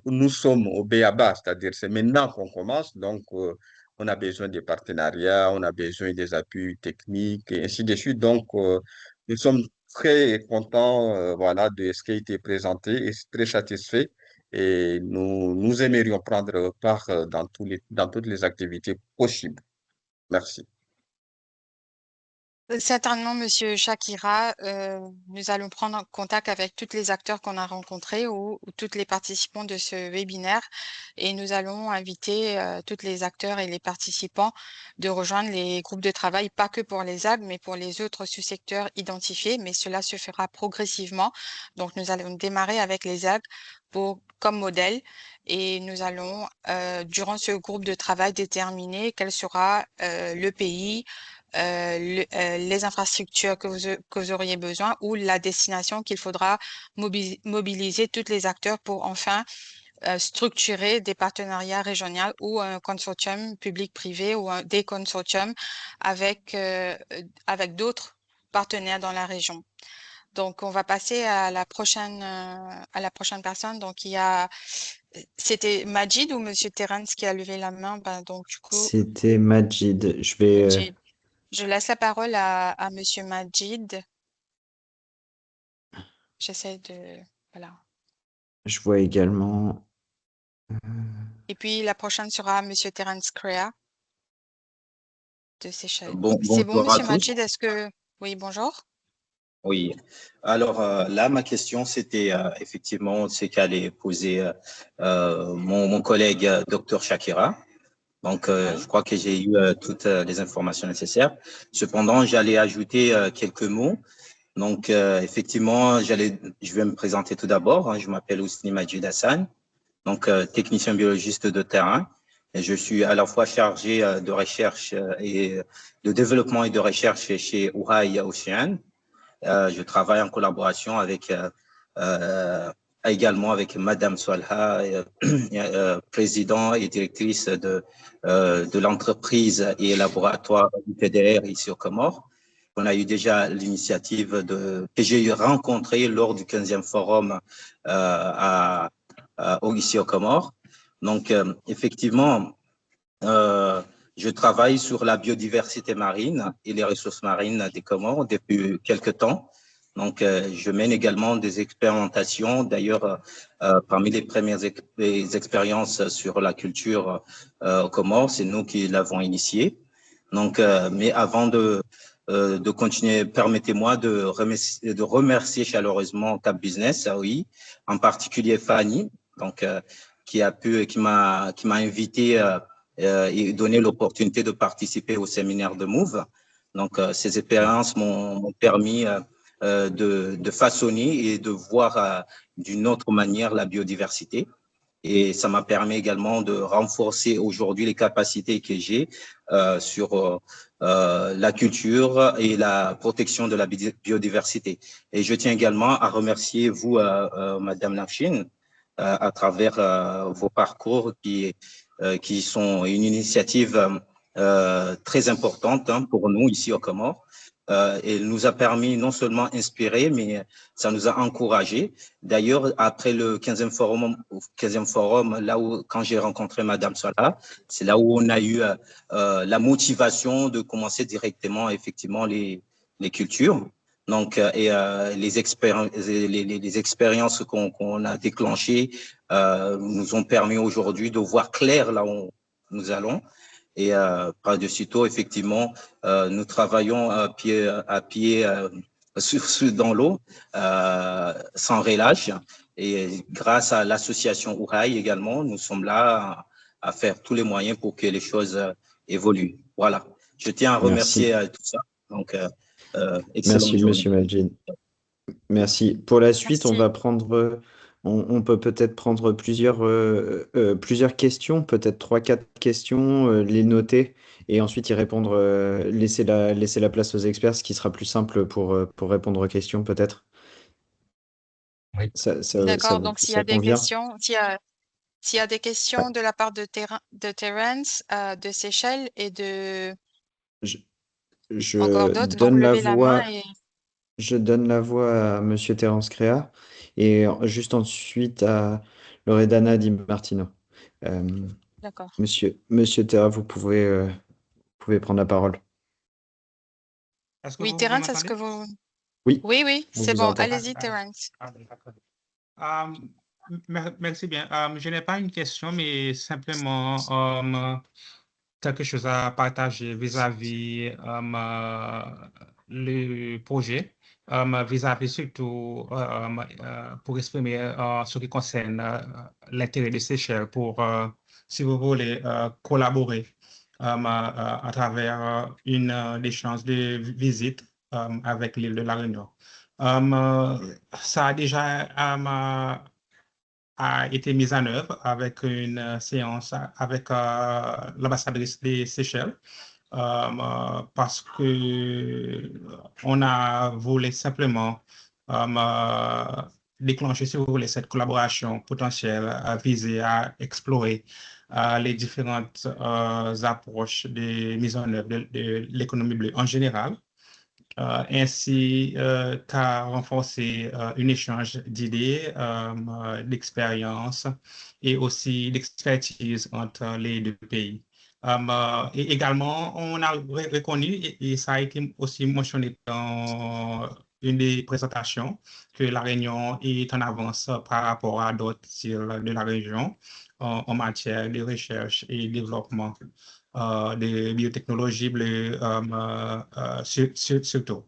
Speaker 9: nous sommes au b.a.-ba, c'est-à-dire c'est maintenant qu'on commence, donc on a besoin des partenariats, on a besoin des appuis techniques et ainsi de suite. Donc, nous sommes très contents voilà, de ce qui a été présenté et très satisfaits. Et nous aimerions prendre part dans toutes les activités possibles. Merci.
Speaker 2: Certainement, Monsieur Shakira, nous allons prendre contact avec tous les acteurs qu'on a rencontrés ou tous les participants de ce webinaire et nous allons inviter tous les acteurs et les participants de rejoindre les groupes de travail, pas que pour les algues, mais pour les autres sous-secteurs identifiés, mais cela se fera progressivement. Donc, nous allons démarrer avec les algues comme modèle et nous allons, durant ce groupe de travail, déterminer quel sera le pays, les infrastructures que vous auriez besoin ou la destination qu'il faudra mobiliser tous les acteurs pour enfin structurer des partenariats régionaux ou un consortium public-privé ou des consortiums avec d'autres partenaires dans la région. Donc, on va passer à la prochaine personne. Donc, c'était Majid ou Monsieur Terence qui a levé la main. Ben, donc, du coup,
Speaker 3: C'était Majid. Je vais.
Speaker 2: Majid. Je laisse la parole à Monsieur Majid. J'essaie de... Voilà.
Speaker 3: Je vois également.
Speaker 2: Et puis, la prochaine sera Monsieur Terence Crea de Seychelles.
Speaker 10: Bonjour
Speaker 2: C'est bon,
Speaker 10: à
Speaker 2: Monsieur
Speaker 10: tous.
Speaker 2: Majid, est-ce que... Oui, bonjour.
Speaker 10: Oui. Alors là, ma question, c'était effectivement ce qu'allait poser mon collègue Dr Shakira. Donc, je crois que j'ai eu toutes les informations nécessaires. Cependant, j'allais ajouter quelques mots. Donc, effectivement, je vais me présenter tout d'abord. Je m'appelle Ousni Majid Hassan, donc technicien biologiste de terrain. Et je suis à la fois chargé de recherche et de développement et de recherche chez Ouhai Ocean. Je travaille en collaboration avec également avec Madame Swalha, président et directrice de l'entreprise et laboratoire UPDR ici au Comores. On a eu déjà l'initiative que j'ai rencontrée lors du 15e forum ici au Comores. Donc, effectivement, je travaille sur la biodiversité marine et les ressources marines des Comores depuis quelques temps. Donc, je mène également des expérimentations. D'ailleurs, parmi les premières expériences sur la culture aux Comores, c'est nous qui l'avons initiée. Donc, mais avant de continuer, permettez-moi de remercier chaleureusement Cap Business, oui, en particulier Fanny, donc qui m'a invité et donné l'opportunité de participer au séminaire de Move. Donc, ces expériences m'ont permis de façonner et de voir d'une autre manière la biodiversité. Et ça m'a permis également de renforcer aujourd'hui les capacités que j'ai sur la culture et la protection de la biodiversité. Et je tiens également à remercier vous, Madame Nafchine, à travers vos parcours qui sont une initiative très importante pour nous ici au Comores. Elle nous a permis non seulement inspirer, mais ça nous a encouragés. D'ailleurs, après le 15e forum, là où, quand j'ai rencontré Madame Sola, c'est là où on a eu la motivation de commencer directement, effectivement, les cultures. Donc, les expériences qu'on a déclenchées nous ont permis aujourd'hui de voir clair là où nous allons. Et par-dessus tout, effectivement, nous travaillons à pied dans l'eau, sans relâche. Et grâce à l'association Ouraï également, nous sommes là à faire tous les moyens pour que les choses évoluent. Voilà. Je tiens à remercier tout ça. Donc, excellente
Speaker 3: Merci,
Speaker 10: journée.
Speaker 3: Monsieur Majid. Merci. Pour la suite, on
Speaker 2: Merci.
Speaker 3: va prendre, on peut peut-être prendre plusieurs questions, peut-être 3, 4 questions, les noter et ensuite y répondre, laisser la place aux experts, ce qui sera plus simple pour répondre aux questions, peut-être.
Speaker 7: Oui.
Speaker 2: D'accord. Donc, s'il y
Speaker 3: ça
Speaker 2: a des
Speaker 3: convient?
Speaker 2: questions, s'il y a des questions de la part de Terence, de Seychelles et de
Speaker 3: Je,
Speaker 2: encore
Speaker 3: je
Speaker 2: d'autres, donc
Speaker 3: donne la
Speaker 2: levez la main
Speaker 3: voix,
Speaker 2: et
Speaker 3: je donne la voix à Monsieur Terence Créa et juste ensuite à Loredana Di Martino.
Speaker 2: d'accord.
Speaker 3: Monsieur Terra, pouvez prendre la parole.
Speaker 11: Est-ce que
Speaker 2: Oui,
Speaker 11: vous
Speaker 2: Terence, est-ce que
Speaker 11: m'entendez?
Speaker 2: vous...
Speaker 3: Oui,
Speaker 2: Oui,
Speaker 3: on
Speaker 2: c'est
Speaker 3: vous
Speaker 2: bon.
Speaker 3: entend.
Speaker 2: Allez-y, Terence.
Speaker 11: D'accord. Merci bien. Je n'ai pas une question, mais simplement quelque chose à partager vis-à-vis le projet, vis-à-vis surtout pour exprimer ce qui concerne l'intérêt des Seychelles pour, si vous voulez, collaborer à travers une échange de visites avec l'île de la Réunion. Ça a déjà a été mise en œuvre avec une séance avec l'ambassadrice des Seychelles parce que on a voulu simplement déclencher, si vous voulez, cette collaboration potentielle visée à explorer les différentes approches de mise en œuvre de l'économie bleue en général. Ainsi qu'à renforcer un échange d'idées, d'expériences et aussi d'expertise entre les deux pays. Et également, on a reconnu, et ça a été aussi mentionné dans une des présentations, que la Réunion est en avance par rapport à d'autres îles de la région en matière de recherche et développement des biotechnologies bleues surtout.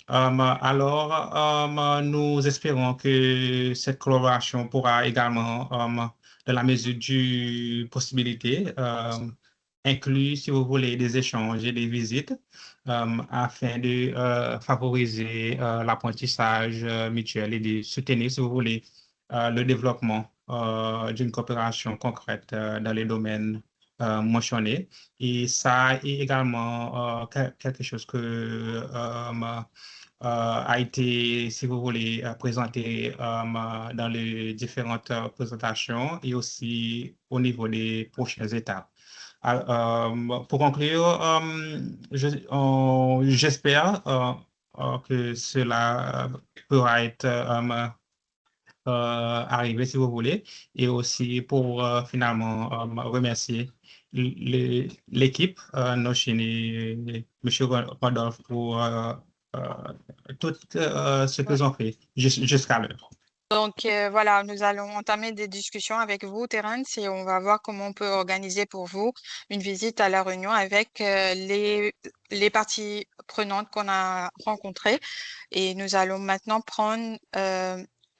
Speaker 11: Alors, nous espérons que cette collaboration pourra également, dans la mesure du possibilité, inclure, si vous voulez, des échanges et des visites afin de favoriser l'apprentissage mutuel et de soutenir, si vous voulez, le développement d'une coopération concrète dans les domaines mentionnés. Et ça est également quelque chose que a été, si vous voulez, présenté dans les différentes présentations et aussi au niveau des prochaines étapes. Pour conclure, j'espère que cela pourra être arrivé, si vous voulez, et aussi pour finalement remercier l'équipe, Noshin et M. Rodolphe pour tout ce qu'ils ont fait jusqu'à l'heure.
Speaker 2: Donc voilà, nous allons entamer des discussions avec vous, Terence, et on va voir comment on peut organiser pour vous une visite à La Réunion avec les parties prenantes qu'on a rencontrées. Et nous allons maintenant prendre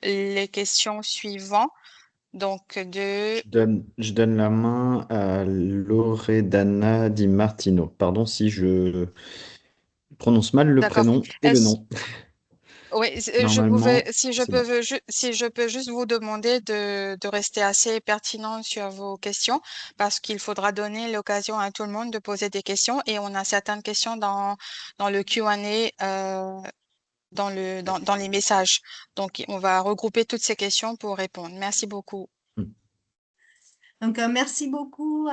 Speaker 2: les questions suivantes. Donc,
Speaker 3: Je donne la main à Loredana Di Martino. Pardon si je prononce mal le
Speaker 2: d'accord.
Speaker 3: prénom et le nom.
Speaker 2: Oui,
Speaker 3: Normalement,
Speaker 2: si
Speaker 3: c'est bon.
Speaker 2: je peux juste vous demander de rester assez pertinent sur vos questions parce qu'il faudra donner l'occasion à tout le monde de poser des questions et on a certaines questions dans le Q&A, dans les messages. Donc, on va regrouper toutes ces questions pour répondre. Merci beaucoup.
Speaker 12: Donc, merci beaucoup.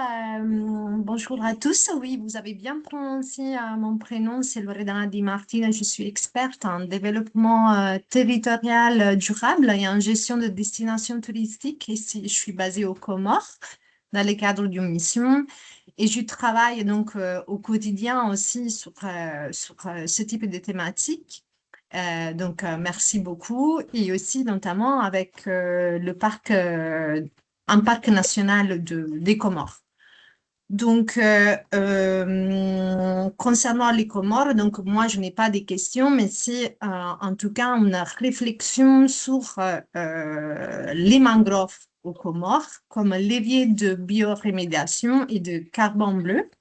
Speaker 12: Bonjour à tous. Oui, vous avez bien prononcé mon prénom, c'est Loredana Di Martino. Je suis experte en développement territorial durable et en gestion de destination touristique. Ici, je suis basée aux Comores dans le cadre d'une mission et je travaille donc au quotidien aussi sur ce type de thématiques. Donc, merci beaucoup et aussi notamment avec le parc un parc national des Comores. Donc, concernant les Comores, donc moi, je n'ai pas de questions, mais c'est en tout cas une réflexion sur les mangroves aux Comores comme levier de biorémédiation et de carbone bleu.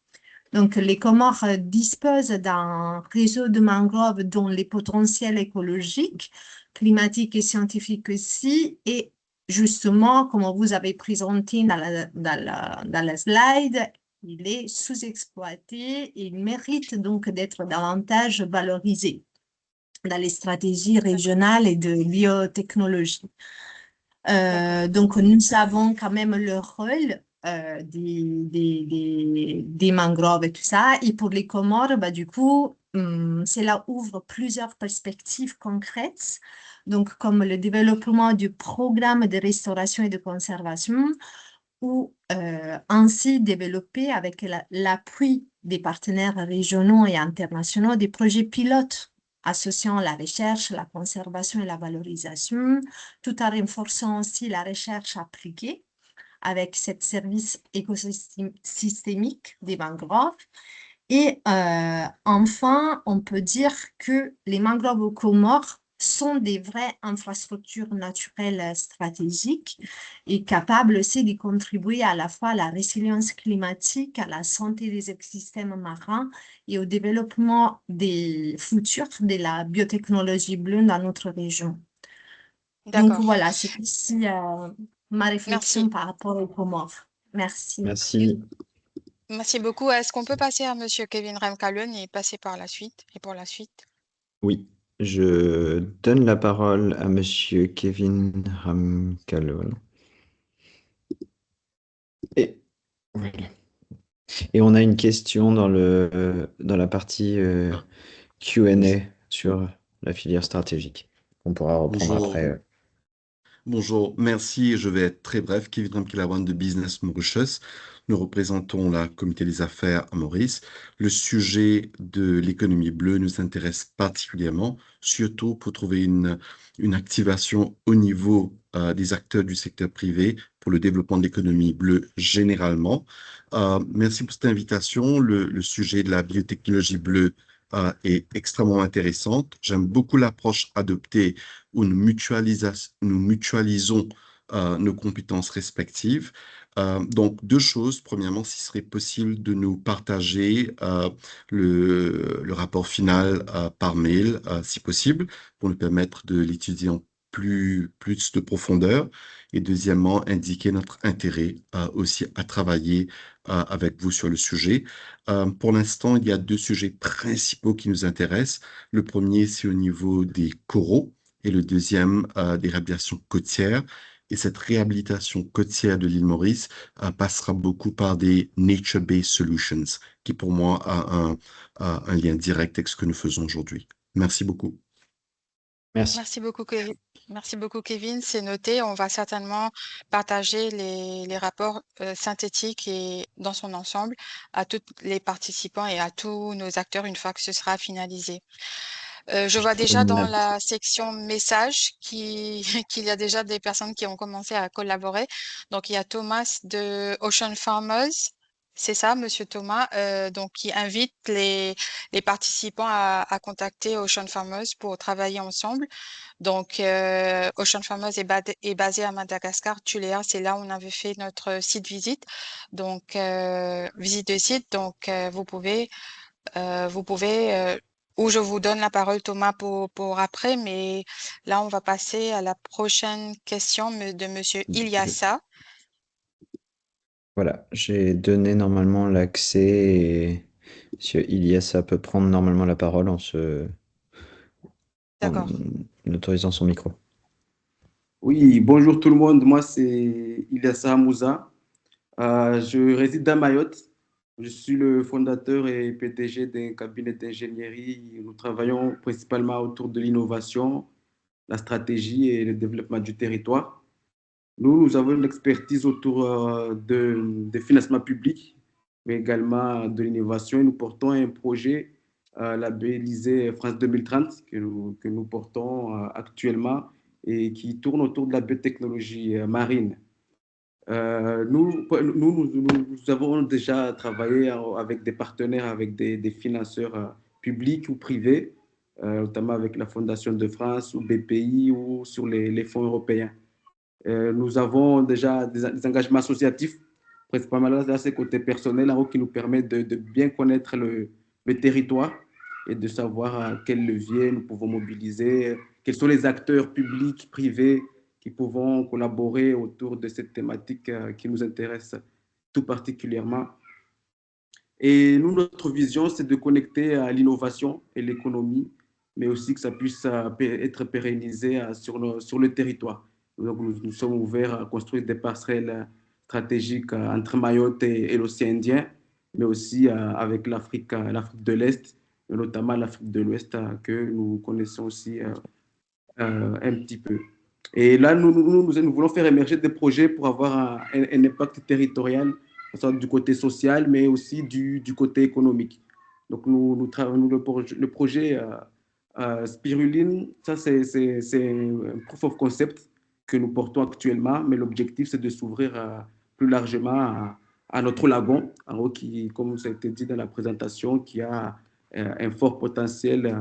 Speaker 12: Donc, les Comores disposent d'un réseau de mangroves dont les potentiels écologiques, climatiques et scientifiques aussi, et justement, comme vous avez présenté dans la slide, il est sous-exploité et il mérite donc d'être davantage valorisé dans les stratégies régionales et de biotechnologie. Donc, nous avons quand même le rôle des mangroves et tout ça. Et pour les Comores, bah, du coup, cela ouvre plusieurs perspectives concrètes. Donc, comme le développement du programme de restauration et de conservation, ou ainsi développer avec l'appui des partenaires régionaux et internationaux des projets pilotes associant la recherche, la conservation et la valorisation, tout en renforçant aussi la recherche appliquée avec ce service écosystémique des mangroves. Et enfin, on peut dire que les mangroves aux Comores sont des vraies infrastructures naturelles stratégiques et capables aussi de contribuer à la fois à la résilience climatique, à la santé des écosystèmes marins et au développement des futurs de la biotechnologie bleue dans notre région. Donc
Speaker 2: D'accord.
Speaker 12: voilà, c'est ici ma réflexion
Speaker 2: Merci.
Speaker 12: par rapport aux Comores. Merci.
Speaker 3: Merci.
Speaker 2: Merci beaucoup. Est-ce qu'on peut passer à Monsieur Kevin Remkalen et passer par la suite et pour la suite?
Speaker 3: Oui, je donne la parole à Monsieur Kevin Ramkalon. Et voilà. Et on a une question dans la partie Q&A sur la filière stratégique. On pourra reprendre
Speaker 13: Bonjour.
Speaker 3: après.
Speaker 13: Bonjour, merci. Je vais être très bref. Kevin Ramkilawan de Business Mauritius. Nous représentons la comité des affaires à Maurice. Le sujet de l'économie bleue nous intéresse particulièrement, surtout pour trouver une activation au niveau des acteurs du secteur privé pour le développement de l'économie bleue généralement. Merci pour cette invitation. Le sujet de la biotechnologie bleue est extrêmement intéressante. J'aime beaucoup l'approche adoptée où nous mutualisons nos compétences respectives. Donc, deux choses. Premièrement, s'il serait possible de nous partager le rapport final par mail, si possible, pour nous permettre de l'étudier en plus de profondeur. Et deuxièmement, indiquer notre intérêt aussi à travailler avec vous sur le sujet. Pour l'instant, il y a deux sujets principaux qui nous intéressent. Le premier, c'est au niveau des coraux et le deuxième, des réhabilitations côtières. Et cette réhabilitation côtière de l'île Maurice passera beaucoup par des nature-based solutions, qui pour moi a un lien direct avec ce que nous faisons aujourd'hui. Merci beaucoup.
Speaker 3: Merci.
Speaker 2: Merci beaucoup, Kevin. Merci beaucoup, Kevin. C'est noté. On va certainement partager les rapports synthétiques et dans son ensemble à tous les participants et à tous nos acteurs une fois que ce sera finalisé. Je vois déjà dans la section messages qu'il y a déjà des personnes qui ont commencé à collaborer. Donc, il y a Thomas de Ocean Farmers. C'est ça, Monsieur Thomas, donc qui invite les participants à contacter Ocean Farmers pour travailler ensemble. Donc, Ocean Farmers est basé à Madagascar, Tuléa, c'est là où on avait fait notre site visite. Donc, visite de site. Donc, vous pouvez ou je vous donne la parole, Thomas, pour après, mais là, on va passer à la prochaine question de Monsieur Ilyassa.
Speaker 3: Voilà, j'ai donné normalement l'accès et Monsieur Ilyassa peut prendre normalement la parole en autorisant son micro.
Speaker 14: Oui, bonjour tout le monde. Moi, c'est Ilyassa Hamouza. Je réside à Mayotte. Je suis le fondateur et PDG d'un cabinet d'ingénierie. Nous travaillons principalement autour de l'innovation, la stratégie et le développement du territoire. Nous avons une expertise autour des financements publics, mais également de l'innovation. Nous portons un projet labellisé France 2030 que nous portons actuellement et qui tourne autour de la biotechnologie marine. Nous avons déjà travaillé avec des partenaires, avec des financeurs publics ou privés, notamment avec la Fondation de France ou BPI ou sur les fonds européens. Nous avons déjà des engagements associatifs, principalement là, c'est côté personnel, qui nous permet de bien connaître le territoire et de savoir quels leviers nous pouvons mobiliser, quels sont les acteurs publics, privés qui pouvons collaborer autour de cette thématique qui nous intéresse tout particulièrement. Et nous, notre vision, c'est de connecter l'innovation et l'économie, mais aussi que ça puisse être pérennisé sur le territoire. Donc, nous sommes ouverts à construire des passerelles stratégiques entre Mayotte et l'océan Indien, mais aussi avec l'Afrique de l'Est, notamment l'Afrique de l'Ouest que nous connaissons aussi un petit peu. Et là, nous voulons faire émerger des projets pour avoir un impact territorial, soit du côté social, mais aussi du côté économique. Donc, le projet Spiruline, ça, c'est un proof of concept que nous portons actuellement, mais l'objectif, c'est de s'ouvrir plus largement à notre lagon, qui, comme ça a été dit dans la présentation, qui a un fort potentiel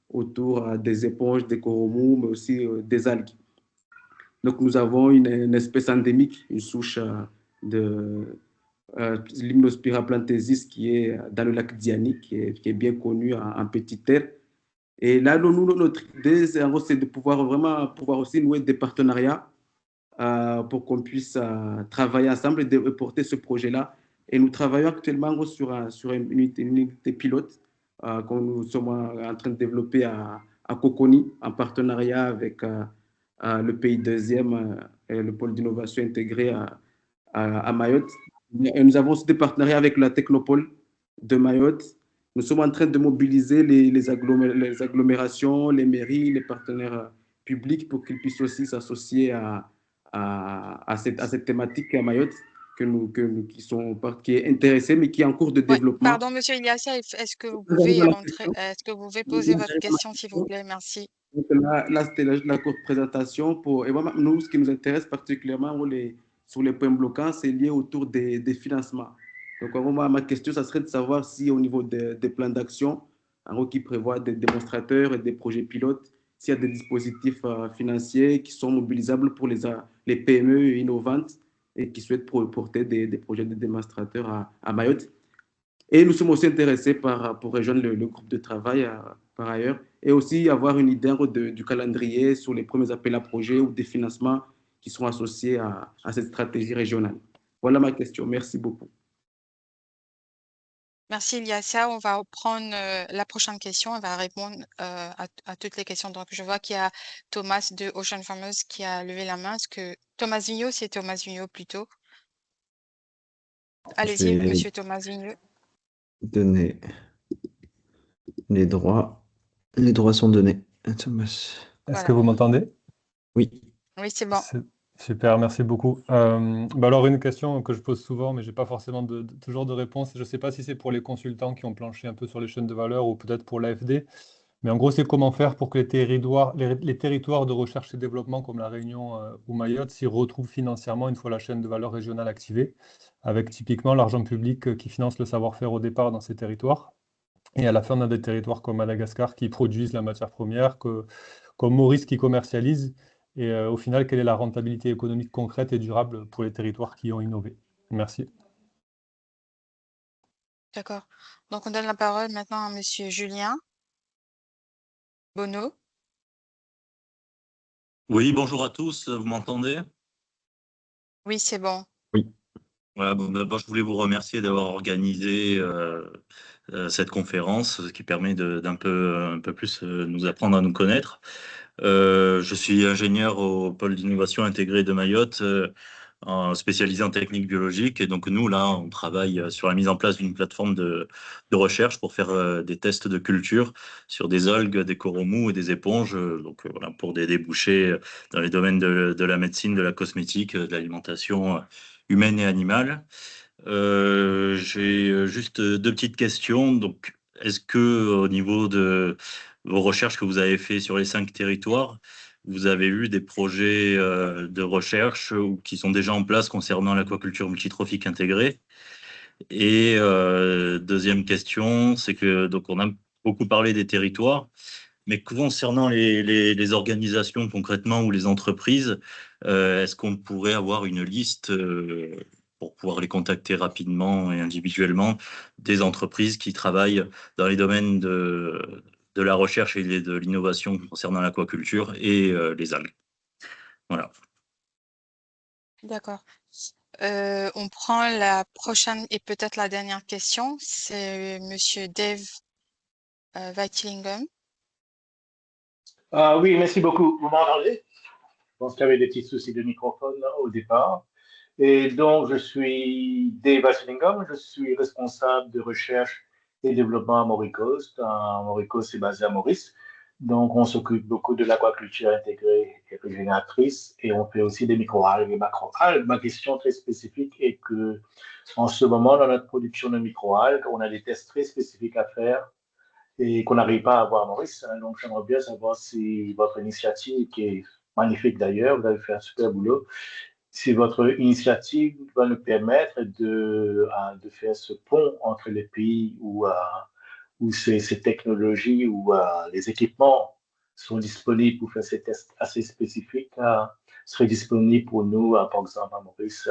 Speaker 14: autour des éponges, des coromos, mais aussi des algues. Donc, nous avons une espèce endémique, une souche de Limnospira plantesis qui est dans le lac Diani, qui est bien connu en petite terre. Et là, notre idée, c'est de pouvoir aussi nouer des partenariats pour qu'on puisse travailler ensemble et porter ce projet-là. Et nous travaillons actuellement sur une unité pilote que nous sommes en train de développer à Coconi, en partenariat avec le pays deuxième et le pôle d'innovation intégré à Mayotte. Et nous avons aussi des partenariats avec la Technopole de Mayotte. Nous sommes en train de mobiliser les agglomérations, les mairies, les partenaires publics pour qu'ils puissent aussi s'associer à cette thématique à Mayotte qui est intéressée, mais qui est en cours de développement.
Speaker 2: Pardon, Monsieur Ilyassia, est-ce que vous pouvez poser votre question, s'il vous plaît? Merci.
Speaker 14: Donc là c'était la courte présentation. Et nous, ce qui nous intéresse particulièrement sur les points bloquants, c'est lié autour des financements. Donc, ma question, ça serait de savoir si au niveau des plans d'action, qui prévoient des démonstrateurs et des projets pilotes, s'il y a des dispositifs financiers qui sont mobilisables pour les PME innovantes et qui souhaitent porter des projets de démonstrateurs à Mayotte. Et nous sommes aussi intéressés pour rejoindre le groupe de travail par ailleurs, et aussi avoir une idée du calendrier sur les premiers appels à projets ou des financements qui seront associés à cette stratégie régionale. Voilà ma question. Merci beaucoup.
Speaker 2: Merci Ilyassia. On va prendre la prochaine question. On va répondre à toutes les questions. Donc, je vois qu'il y a Thomas de Ocean Farmers qui a levé la main. Est-ce que Thomas Vigneault, c'est Thomas Vigneault plutôt? Allez-y, Monsieur Thomas Vigneault.
Speaker 3: Donner les droits. Les droits sont donnés. Thomas.
Speaker 15: Est-ce que vous m'entendez?
Speaker 3: Oui.
Speaker 2: Oui, c'est bon.
Speaker 15: Super, merci beaucoup. Alors, une question que je pose souvent, mais je n'ai pas forcément toujours de réponse. Je ne sais pas si c'est pour les consultants qui ont planché un peu sur les chaînes de valeur ou peut-être pour l'AFD. Mais en gros, c'est comment faire pour que les territoires de recherche et développement comme la Réunion ou Mayotte s'y retrouvent financièrement une fois la chaîne de valeur régionale activée, avec typiquement l'argent public qui finance le savoir-faire au départ dans ces territoires. Et à la fin, on a des territoires comme Madagascar qui produisent la matière première, comme Maurice qui commercialise. Et au final, quelle est la rentabilité économique concrète et durable pour les territoires qui ont innové? Merci.
Speaker 2: D'accord. Donc, on donne la parole maintenant à Monsieur Julien Bonneau.
Speaker 16: Oui, bonjour à tous. Vous m'entendez?
Speaker 2: Oui, c'est bon.
Speaker 3: Oui.
Speaker 16: Voilà, d'abord, je voulais vous remercier d'avoir organisé cette conférence, ce qui permet un peu plus nous apprendre à nous connaître. Je suis ingénieur au pôle d'innovation intégrée de Mayotte, spécialisé en technique biologique. Et donc, nous, là, on travaille sur la mise en place d'une plateforme de recherche pour faire des tests de culture sur des algues, des coromous et des éponges. Donc, voilà, pour des débouchés dans les domaines de la médecine, de la cosmétique, de l'alimentation humaine et animale. J'ai juste deux petites questions. Donc, est-ce que au niveau de vos recherches que vous avez fait sur les 5 territoires, vous avez eu des projets de recherche qui sont déjà en place concernant l'aquaculture multitrophique intégrée. Et deuxième question, c'est que donc on a beaucoup parlé des territoires, mais concernant les organisations concrètement ou les entreprises, est-ce qu'on pourrait avoir une liste pour pouvoir les contacter rapidement et individuellement des entreprises qui travaillent dans les domaines de la recherche et de l'innovation concernant l'aquaculture et les algues? Voilà.
Speaker 2: D'accord. On prend la prochaine et peut-être la dernière question. C'est Monsieur Dave Weitlingen.
Speaker 17: Oui, merci beaucoup. Vous m'entendez? Je pense qu'il y avait des petits soucis de microphone au départ. Et donc, je suis Dave Weitlingen, je suis responsable de recherche et développement à Mauricoast. Mauricoast est basé à Maurice. Donc, on s'occupe beaucoup de l'aquaculture intégrée et régénératrice et on fait aussi des microalgues et macroalgues. Ma question très spécifique est que, en ce moment, dans notre production de microalgues, on a des tests très spécifiques à faire et qu'on n'arrive pas à avoir à Maurice. Donc, j'aimerais bien savoir si votre initiative, qui est magnifique d'ailleurs, vous avez fait un super boulot, si votre initiative va nous permettre de faire ce pont entre les pays où ces technologies, où les équipements sont disponibles pour faire ces tests assez spécifiques, seraient disponibles pour nous, par exemple à Maurice,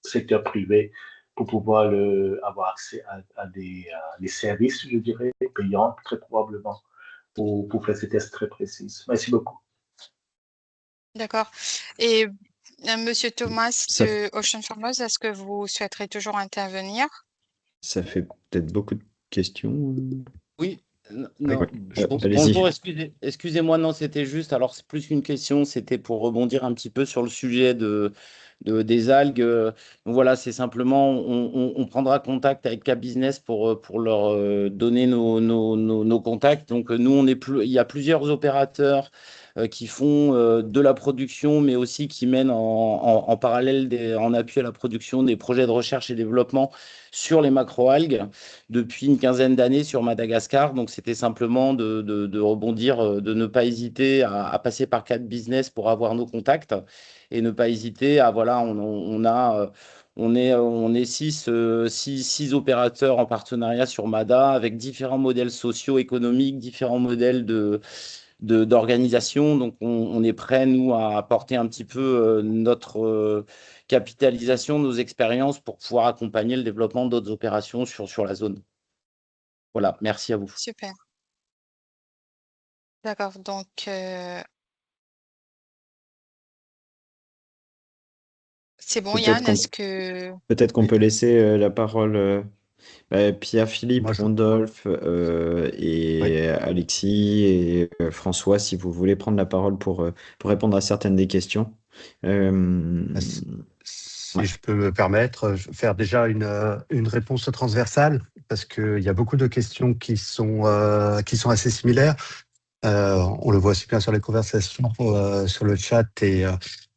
Speaker 17: secteur privé, pour pouvoir avoir accès à des services, je dirais, payants, très probablement, pour faire ces tests très précis. Merci beaucoup.
Speaker 2: D'accord. Et Monsieur Thomas de Ocean Farmers, est-ce que vous souhaiterez toujours intervenir?
Speaker 3: Ça fait peut-être beaucoup de questions.
Speaker 18: Oui,
Speaker 3: Ouais.
Speaker 18: bonjour,
Speaker 3: Allez-y.
Speaker 18: excusez-moi, non, c'était juste, alors c'est plus qu'une question, c'était pour rebondir un petit peu sur le sujet des algues. Donc voilà, c'est simplement, on prendra contact avec Cap Business pour leur donner nos contacts. Donc nous, il y a plusieurs opérateurs qui font de la production, mais aussi qui mènent en parallèle, en appui à la production, des projets de recherche et développement sur les macroalgues depuis une quinzaine d'années sur Madagascar. Donc, c'était simplement de rebondir, de ne pas hésiter à passer par Cap Business pour avoir nos contacts et ne pas hésiter à, voilà, on est six opérateurs en partenariat sur MADA avec différents modèles socio-économiques, différents modèles d'organisation. Donc, on est prêt, nous, à apporter un petit peu notre capitalisation, nos expériences pour pouvoir accompagner le développement d'autres opérations sur la zone. Voilà, merci à vous.
Speaker 2: Super. D'accord, donc c'est bon, Yann, est-ce que...
Speaker 3: Peut-être qu'on peut laisser la parole Pierre-Philippe, Randolph et Alexis et François, si vous voulez prendre la parole pour répondre à certaines des questions.
Speaker 7: Si je peux me permettre, faire déjà une réponse transversale, parce qu'il y a beaucoup de questions qui sont assez similaires. On le voit aussi bien sur les conversations, sur le chat et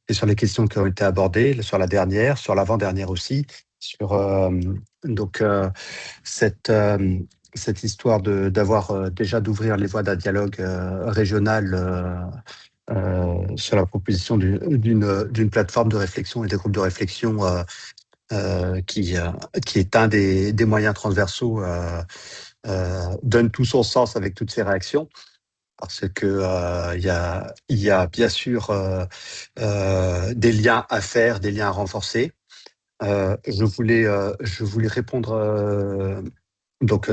Speaker 7: sur les questions qui ont été abordées, sur la dernière, sur l'avant-dernière aussi, sur cette histoire d'avoir déjà d'ouvrir les voies d'un dialogue régional sur la proposition d'une plateforme de réflexion et des groupes de réflexion qui est un des moyens transversaux, donne tout son sens avec toutes ces réactions. Parce que il y a bien sûr des liens à faire, des liens à renforcer. Je voulais répondre. Donc,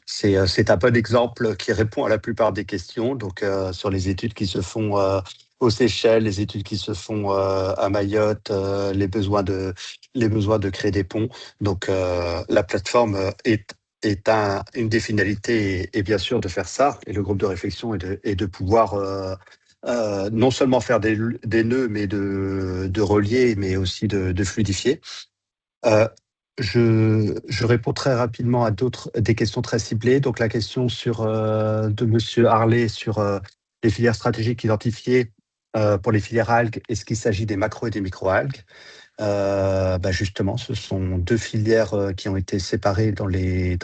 Speaker 7: c'est un bon exemple qui répond à la plupart des questions. Donc, sur les études qui se font aux Seychelles, les études qui se font à Mayotte, les besoins de créer des ponts. Donc, la plateforme est une des finalités et bien sûr de faire ça. Et le groupe de réflexion est de pouvoir non seulement faire des nœuds, mais de relier, mais aussi de fluidifier. Je réponds très rapidement à des questions très ciblées. Donc la question de Monsieur Harley sur les filières stratégiques identifiées pour les filières algues, est-ce qu'il s'agit des macro et des micro-algues? Justement, ce sont deux filières qui ont été séparées dans les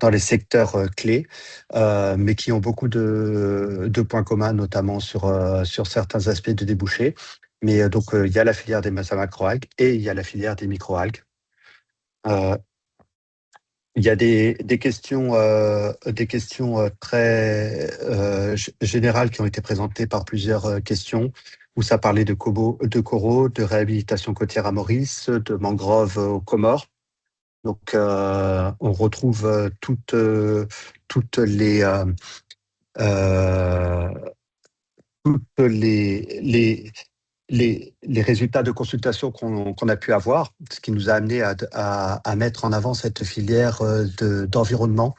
Speaker 7: dans les secteurs clés, mais qui ont beaucoup de points communs, notamment sur certains aspects de débouchés. Mais donc, il y a la filière des macroalgues et il y a la filière des microalgues. Il y a des questions très générales qui ont été présentées par plusieurs questions, où ça parlait de coraux, de réhabilitation côtière à Maurice, de mangroves aux Comores. Donc, on retrouve toutes les résultats de consultation qu'on a pu avoir, ce qui nous a amené à mettre en avant cette filière d'environnement,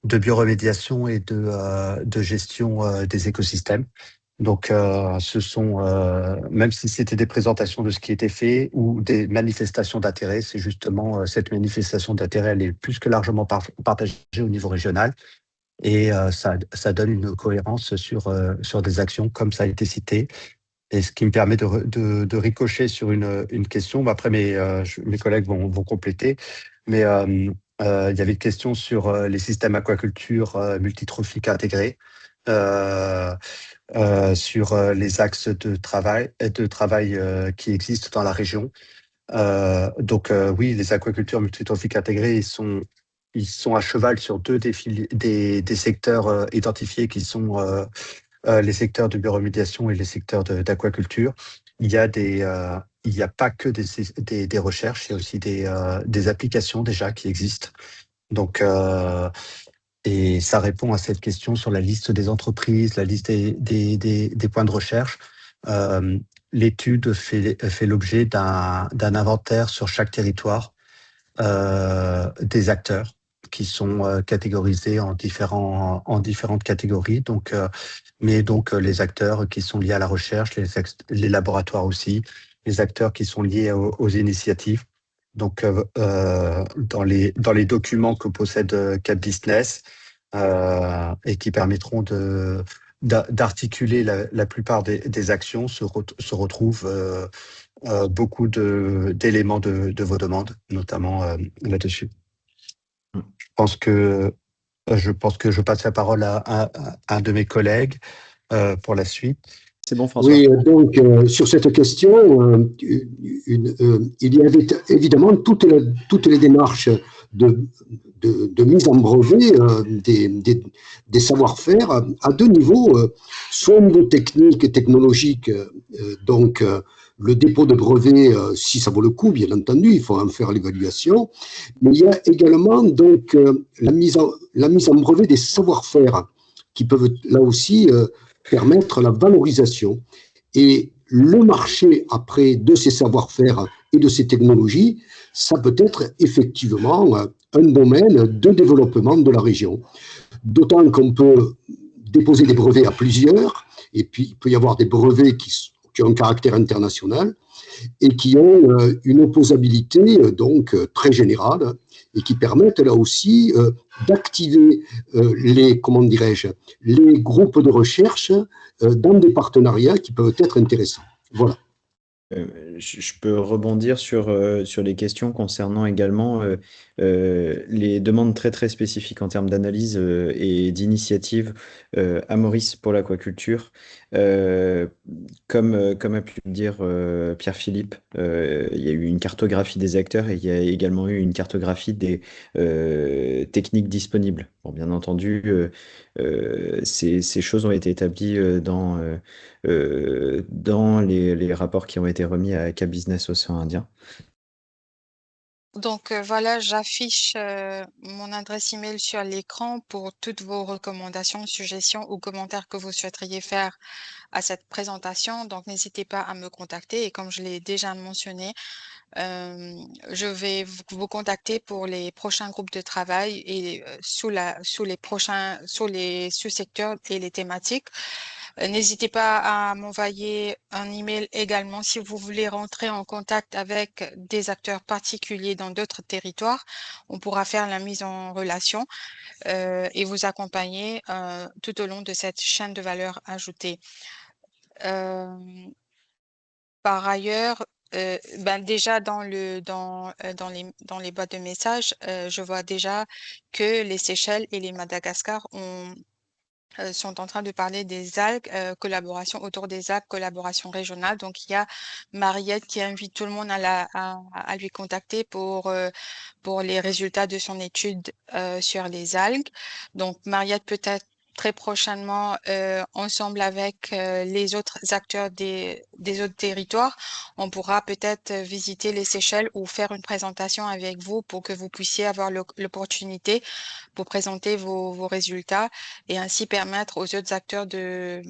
Speaker 7: de bioremédiation et de gestion des écosystèmes. Donc, ce sont, même si c'était des présentations de ce qui était fait ou des manifestations d'intérêt, c'est justement cette manifestation d'intérêt, elle est plus que largement partagée au niveau régional. Et ça donne une cohérence sur des actions, comme ça a été cité. Et ce qui me permet de ricocher sur une question. Après, mes collègues vont compléter. Mais il y avait une question sur les systèmes aquaculture multitrophiques intégrés, sur les axes de travail qui existent dans la région. Donc, oui, les aquacultures multitrophiques intégrées, ils sont à cheval sur deux des secteurs identifiés qui sont les secteurs de bioremédiation et les secteurs d'aquaculture. Il y a pas que des recherches, il y a aussi des applications déjà qui existent. Donc, et ça répond à cette question sur la liste des entreprises, la liste des points de recherche. L'étude fait l'objet d'un inventaire sur chaque territoire des acteurs qui sont catégorisés en différentes catégories. Donc, les acteurs qui sont liés à la recherche, les laboratoires aussi, les acteurs qui sont liés aux initiatives. Donc, dans les documents que possède Cap Business et qui permettront d'articuler la plupart des actions, se retrouvent beaucoup d'éléments de vos demandes, notamment là-dessus. Je pense que je passe la parole à un de mes collègues pour la suite.
Speaker 3: C'est bon, François.
Speaker 6: Oui, donc sur cette question, il y avait évidemment toutes les démarches de mise en brevet des savoir-faire à deux niveaux, soit au niveau technique et technologique, donc le dépôt de brevet, si ça vaut le coup, bien entendu, il faut en faire l'évaluation, mais il y a également donc la mise en brevet des savoir-faire qui peuvent là aussi permettre la valorisation. Et le marché après de ces savoir-faire et de ces technologies, ça peut être effectivement un domaine de développement de la région. D'autant qu'on peut déposer des brevets à plusieurs, et puis il peut y avoir des brevets qui ont un caractère international et qui ont une opposabilité donc très générale et qui permettent là aussi d'activer les groupes de recherche dans des partenariats qui peuvent être intéressants. Voilà.
Speaker 3: Je peux rebondir sur les questions concernant également les demandes très très spécifiques en termes d'analyse et d'initiative à Maurice pour l'aquaculture. Comme a pu le dire Pierre-Philippe, il y a eu une cartographie des acteurs et il y a également eu une cartographie des techniques disponibles. Bon, bien entendu, ces choses ont été établies dans les rapports qui ont été remis à Cap Business Océan Indien.
Speaker 2: Donc voilà, j'affiche mon adresse email sur l'écran pour toutes vos recommandations, suggestions ou commentaires que vous souhaiteriez faire à cette présentation. Donc n'hésitez pas à me contacter et comme je l'ai déjà mentionné, je vais vous contacter pour les prochains groupes de travail et sous les sous-secteurs et les thématiques. N'hésitez pas à m'envoyer un email également si vous voulez rentrer en contact avec des acteurs particuliers dans d'autres territoires. On pourra faire la mise en relation et vous accompagner tout au long de cette chaîne de valeur ajoutée. Par ailleurs, déjà dans les boîtes de messages, je vois déjà que les Seychelles et les Madagascar sont en train de parler des algues, collaboration autour des algues, collaboration régionale. Donc, il y a Mariette qui invite tout le monde à lui contacter pour les résultats de son étude sur les algues. Donc, Mariette peut-être très prochainement, ensemble avec les autres acteurs des autres territoires, on pourra peut-être visiter les Seychelles ou faire une présentation avec vous pour que vous puissiez avoir l'opportunité pour présenter vos résultats et ainsi permettre aux autres acteurs de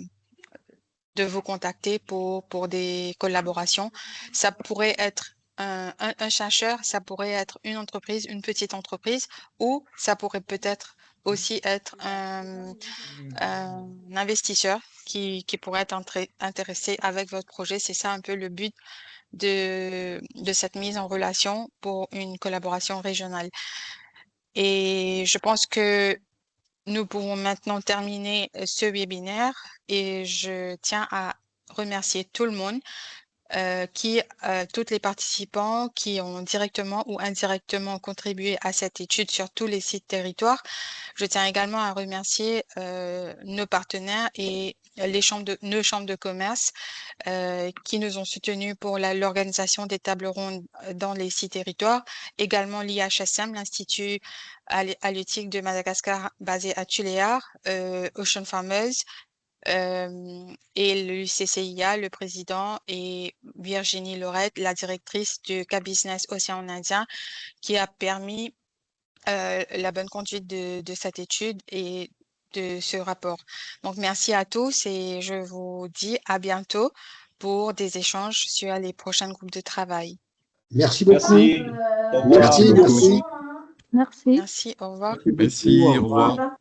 Speaker 2: vous contacter pour des collaborations. Ça pourrait être un chercheur, ça pourrait être une entreprise, une petite entreprise, ou ça pourrait peut-être aussi être un investisseur qui pourrait être intéressé avec votre projet. C'est ça un peu le but de cette mise en relation pour une collaboration régionale. Et je pense que nous pouvons maintenant terminer ce webinaire et je tiens à remercier tout le monde, tous les participants qui ont directement ou indirectement contribué à cette étude sur tous les sites territoires. Je tiens également à remercier nos partenaires et nos chambres de commerce qui nous ont soutenus pour l'organisation des tables rondes dans les 6 territoires. Également l'IHSM, l'Institut halieutique de Madagascar basé à Tuléar, Ocean Farmers, et le CCIA, le président, et Virginie Lorette, la directrice du Cap Business Océan Indien, qui a permis la bonne conduite de cette étude et de ce rapport. Donc, merci à tous et je vous dis à bientôt pour des échanges sur les prochains groupes de travail.
Speaker 6: Merci beaucoup.
Speaker 1: Merci. Au revoir.
Speaker 6: Merci, merci.
Speaker 2: Merci, au revoir.
Speaker 13: Merci, au revoir.